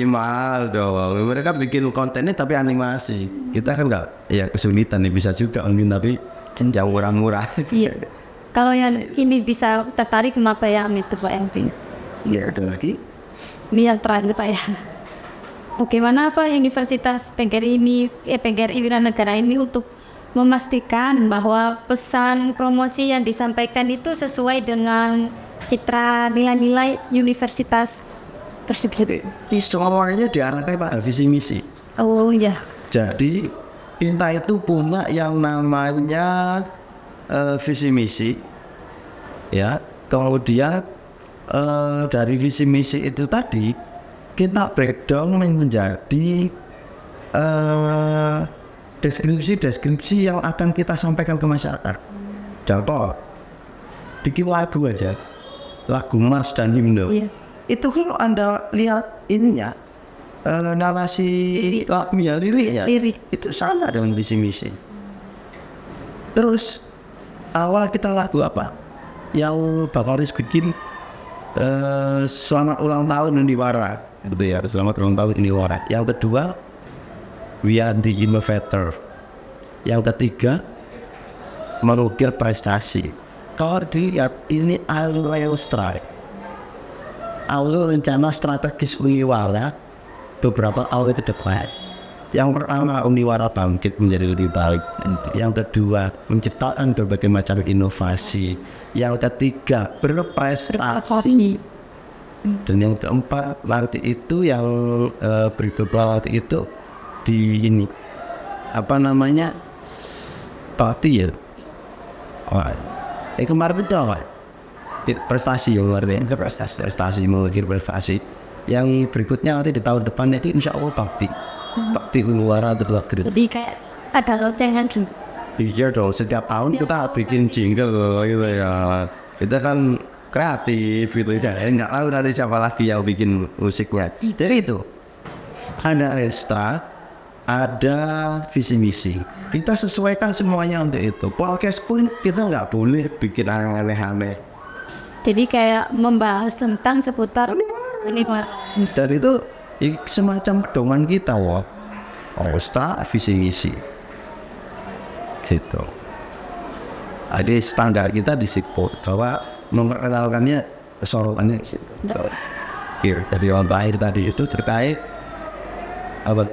Mahal dong. Mereka bikin kontennya tapi animasi. Kita kan nggak, ya kesulitan nih bisa juga mungkin tapi yang murah-murah. Iya. Kalau yang ini bisa tertarik kenapa ya itu Pak Enti? Ya ada lagi. Ini yang terakhir Pak ya. Bagaimana Pak Universitas PGRI Wiranegara ini untuk memastikan bahwa pesan promosi yang disampaikan itu sesuai dengan citra nilai-nilai universitas tersebut? Semuanya diarahkan pada visi misi. Oh iya. Jadi kita itu punya yang namanya visi misi, ya. Kemudian dari visi misi itu tadi kita breakdown menjadi deskripsi yang akan kita sampaikan ke masyarakat. Contoh, bikin lagu aja, lagu Mars dan Himno. Iya. Itu kalau Anda lihat ininya, narasi lagunya, liriknya, itu sama dengan visi misi. Terus awal kita lagu apa? Yang Bakaris bikin selamat ulang tahun Uniwara, gitu ya. Selamat ulang tahun Uniwara. Yang kedua, we are the innovator. Yang ketiga, mengukir prestasi. Kalau dilihat ini alur rencana strategis Uniwara beberapa tahun ke depan. Yang pertama, Uniwara bangkit menjadi lebih baik. Yang kedua, menciptakan berbagai macam inovasi. Yang ketiga, berprestasi. Dan yang keempat, nanti itu yang berikutnya nanti itu di ini Tati ya. Kemarin itu apa? Prestasi yang luar biasa. Prestasi mengukir prestasi. Yang berikutnya nanti di tahun depan itu insya Allah bakti Uniwara terlagri. Jadi kayak ada locengan gitu. Iya dong, setiap tahun kita bikin jingle gitu ya. Kita kan kreatif gitu ya. Nggak tahu nanti siapa lagi yang bikin musiknya. Jadi itu ada Resta, ada visi misi. Kita sesuaikan semuanya untuk itu. Podcast pun kita nggak boleh bikin aneh-aneh. Jadi kayak membahas tentang seputar ini Dan itu semacam pedoman kita, wah. Osta visi misi. Gitu. Ada standar kita di situ bahwa memperkenalkannya sorotannya di situ. Here, dari yang terakhir tadi itu terkait apa?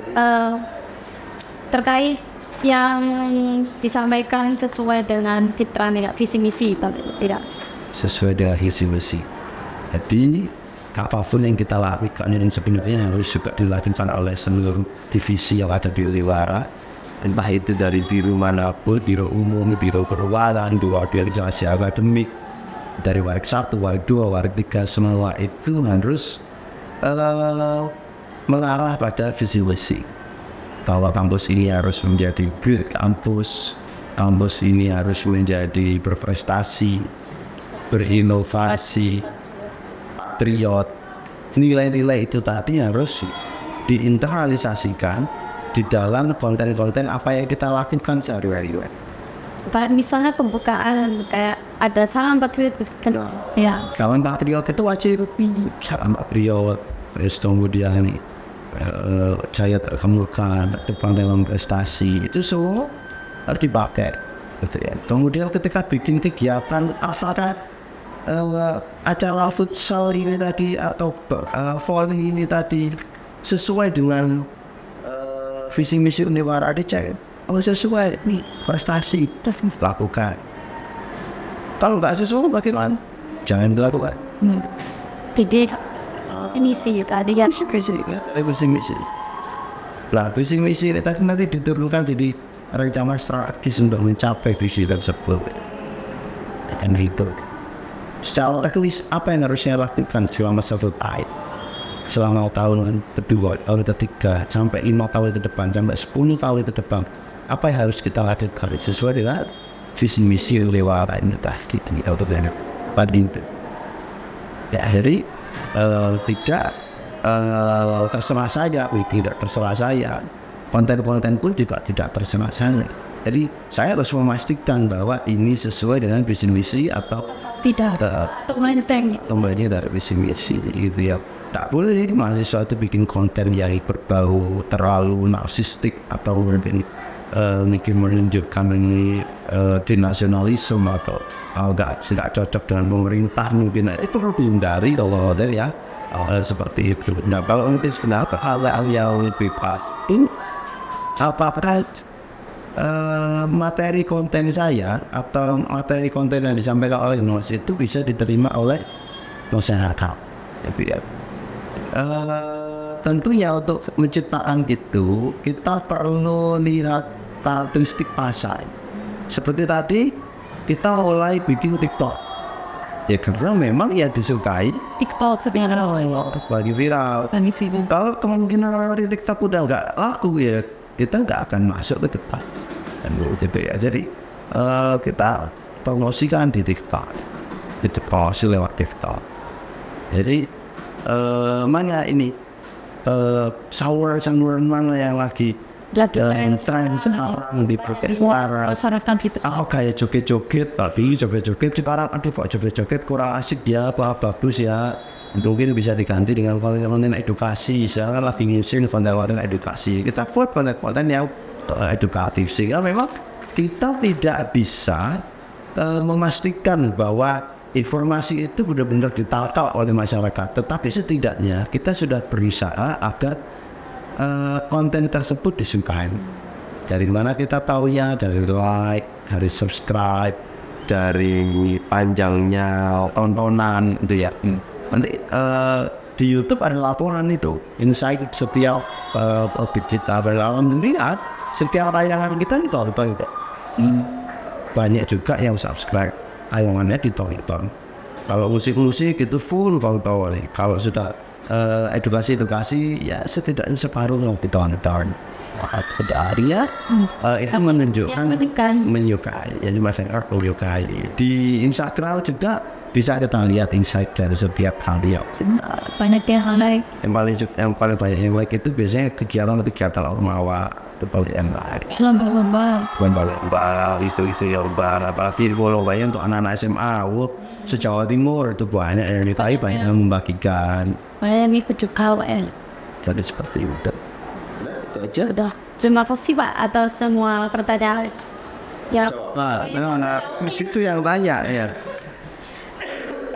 Terkait yang disampaikan sesuai dengan citra visi misi tidak Sesuai dengan visi misi. Jadi apapun yang kita lakukan ini sebenarnya harus juga dilakukan oleh seluruh divisi yang ada di Riwara, entah itu dari biro manapun, biro umum, biro keuangan, biro organisasi akademik, dari warik 1, warik 2, warik 3, semua itu harus mengarah pada visi misi. Bahwa kampus ini harus menjadi great kampus, kampus ini harus menjadi berprestasi, berinovasi, patriot. Nilai-nilai itu tadi harus diinternalisasikan di dalam konten-konten apa yang kita lakukan sehari-hari. Misalnya pembukaan kayak ada salam patriot ya. Salam patriot itu wajib, salam patriot, terus kemudian jaya terkemuka depan dalam prestasi, itu semua harus dipakai. Kemudian ketika bikin kegiatan apakah acara futsal ini tadi atau volley ini tadi sesuai dengan visi misi Uniwara, dicek, oh sesuai nih prestasi, terus lakukan. Kalau nggak sesuai bagaimana? Jangan dilakukan. Jadi visi misi tadi ya. Visi misi. Nah, visi misi ini tadi nanti diturunkan jadi rencana strategis untuk mencapai visi tersebut. Dan itu. Secara teknis apa yang harusnya lakukan selama 1 tahun, selama tahun kedua, tahun ketiga, sampai 5 tahun ke depan, sampai 10 tahun ke depan, apa yang harus kita lakukan sesuai dengan visi misi Riwara ini tadi pada itu. Ya, jadi tidak terserah saya, tidak terserah saya. Konten-konten pun juga tidak terserah saya. Jadi saya harus memastikan bahwa ini sesuai dengan visi misi atau tidak. Kembali dari visi misi gitu ya. Tak boleh mahasiswa itu bikin konten yang berbau terlalu narsistik atau mungkin menunjukkan ini dinasionalisme atau tidak cocok dengan pemerintah, mungkin itu perlu dihindari kalau ya seperti itu. Nah, kalau nanti sebenarnya hal-hal yang lebih penting, apakah materi konten saya atau materi konten yang disampaikan oleh Nos itu bisa diterima oleh masyarakat. Tentunya untuk menciptakan itu kita perlu lihat karakteristik pasar. Seperti tadi kita mulai bikin TikTok. Ya karena memang ya disukai TikTok sebenarnya bagi viral. Kalau kemungkinan di TikTok udah nggak laku ya kita nggak akan masuk ke TikTok. Gitu ya. Jadi kita promosikan di TikTok, itu promosi lewat TikTok. Jadi mana ini saluran mana yang lagi tren sekarang di masyarakat gitu. Kayak joget-joget tadi, joget-joget sekarang aduh kok joget-joget kurang asik ya, apa bagus ya, mungkin bisa diganti dengan konten edukasi. Sekarang lagi ngisi konten edukasi, kita buat konten yang edukatif sehingga memang kita tidak bisa memastikan bahwa informasi itu benar-benar ditata oleh masyarakat, tetapi setidaknya kita sudah berusaha agar konten tersebut disukai. Dari mana kita tahunya? Dari like, dari subscribe, dari panjangnya tontonan itu ya. Nanti di YouTube ada laporan itu, insight setiap kita berlalu melihat setiap tayangan kita ditonton. Banyak juga yang subscribe, tayangannya ditonton. Kalau musik-musik itu full tonton. Kalau sudah edukasi ya setidaknya separuh yang ditonton. Akhirnya itu menunjukkan menyukai, jadi masyarakat menyukai. Di Instagram juga bisa kita lihat insight dari setiap hari. Banyak yang like. Yang paling banyak yang like itu biasanya kegiatan ormawa lomba Lomba-lomba. isu-isu yang lomba apalagi lombanya untuk anak-anak SMA. Se-Jawa Timur itu banyak yang ditanya, banyak yang membagikan. Banyak ikut juga Pak ya. Jadi seperti itu. Itu aja. Udah. Terima kasih Pak atas semua pertanyaan. Ya. Nah, itu yang tanya ya.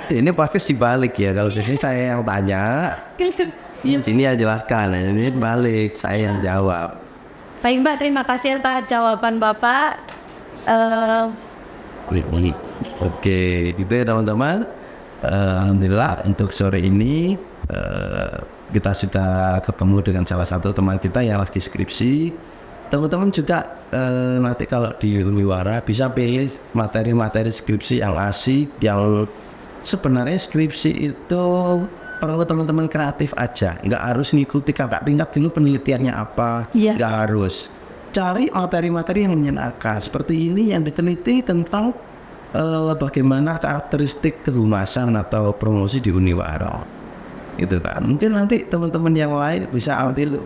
Ini podcast dibalik ya, kalau biasanya saya yang tanya, sini ya jelaskan, ini balik saya yang jawab. Baik Mbak, terima kasih atas jawaban Bapak. Oke, gitu ya teman-teman. Alhamdulillah untuk sore ini kita sudah ketemu dengan salah satu teman kita yang lagi skripsi. Teman-teman juga nanti kalau di Uniwara bisa pilih materi-materi skripsi yang asik, yang sebenarnya skripsi itu perlu teman-teman kreatif aja, nggak harus ngikuti kakak tingkat dulu penelitiannya apa, nggak harus. Cari materi-materi yang menyenangkan, seperti ini yang diteliti tentang bagaimana karakteristik kehumasan atau promosi di Uniwara. Gitu kan. Mungkin nanti teman-teman yang lain bisa ambil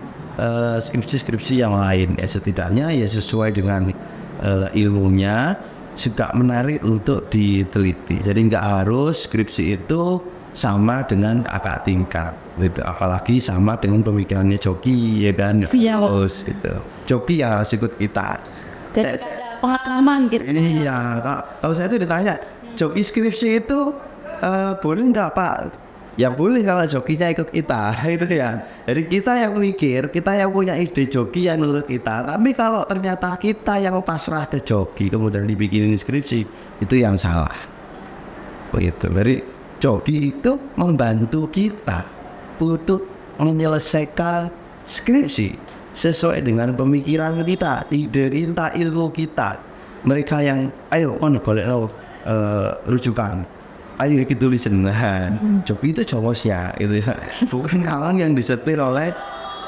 skripsi-skripsi yang lain, ya setidaknya ya sesuai dengan ilmunya, juga menarik untuk diteliti. Jadi nggak harus skripsi itu sama dengan kakak tingkat, gitu. Apalagi sama dengan pemikirannya Joki, ya kan? Harus itu. Joki ya harus ikut kita. Jadi pengalaman gitu. Iya, kalau saya itu ditanya, Joki skripsi itu boleh nggak Pak? Ya boleh kalau jokinya ikut kita, itu ya. Jadi kita yang mikir, kita yang punya ide joki yang menurut kita. Tapi kalau ternyata kita yang pasrah ke joki kemudian dibikinin skripsi, itu yang salah. Begitu. Jadi joki itu membantu kita untuk menyelesaikan skripsi sesuai dengan pemikiran kita, ide kita, ilmu kita. Mereka yang ayo boleh rujukan. Ayo kita tulisan Joki itu cowoknya gitu ya, bukan kawan yang disetir oleh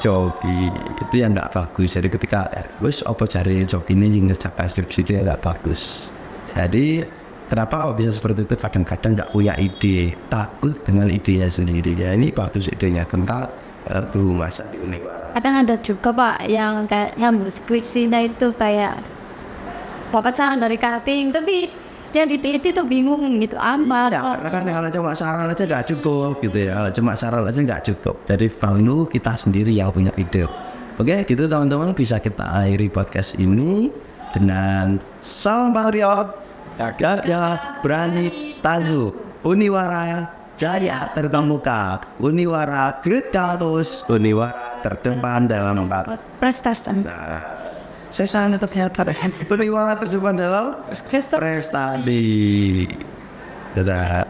Joki, itu yang nggak bagus. Jadi ketika wes apa cari Joki ini yang ngerjakan skripsi itu ya nggak bagus. Jadi kenapa kok bisa seperti itu, kadang-kadang nggak punya ide, takut dengan idenya sendiri. Ya ini bagus idenya tentang kehumasan di Uniwara. Kadang ada juga Pak yang kayak nyambung skripsinya itu kayak dapat saran dari cutting, tapi yang diteliti tuh bingung gitu apa. Ya, karena kalau cuma saran aja nggak cukup gitu ya. Kalau cuma saran aja nggak cukup. Jadi perlu kita sendiri yang punya ide. Oke, gitu teman-teman, bisa kita akhiri podcast ini dengan salam patriot, gagah berani tangguh, Uniwara Jaya terkemuka, Uniwara Great Campus, Uniwara terdepan dalam prestasi. Saya sana ternyata Uniwara terdepan dalam prestasi. Dadah.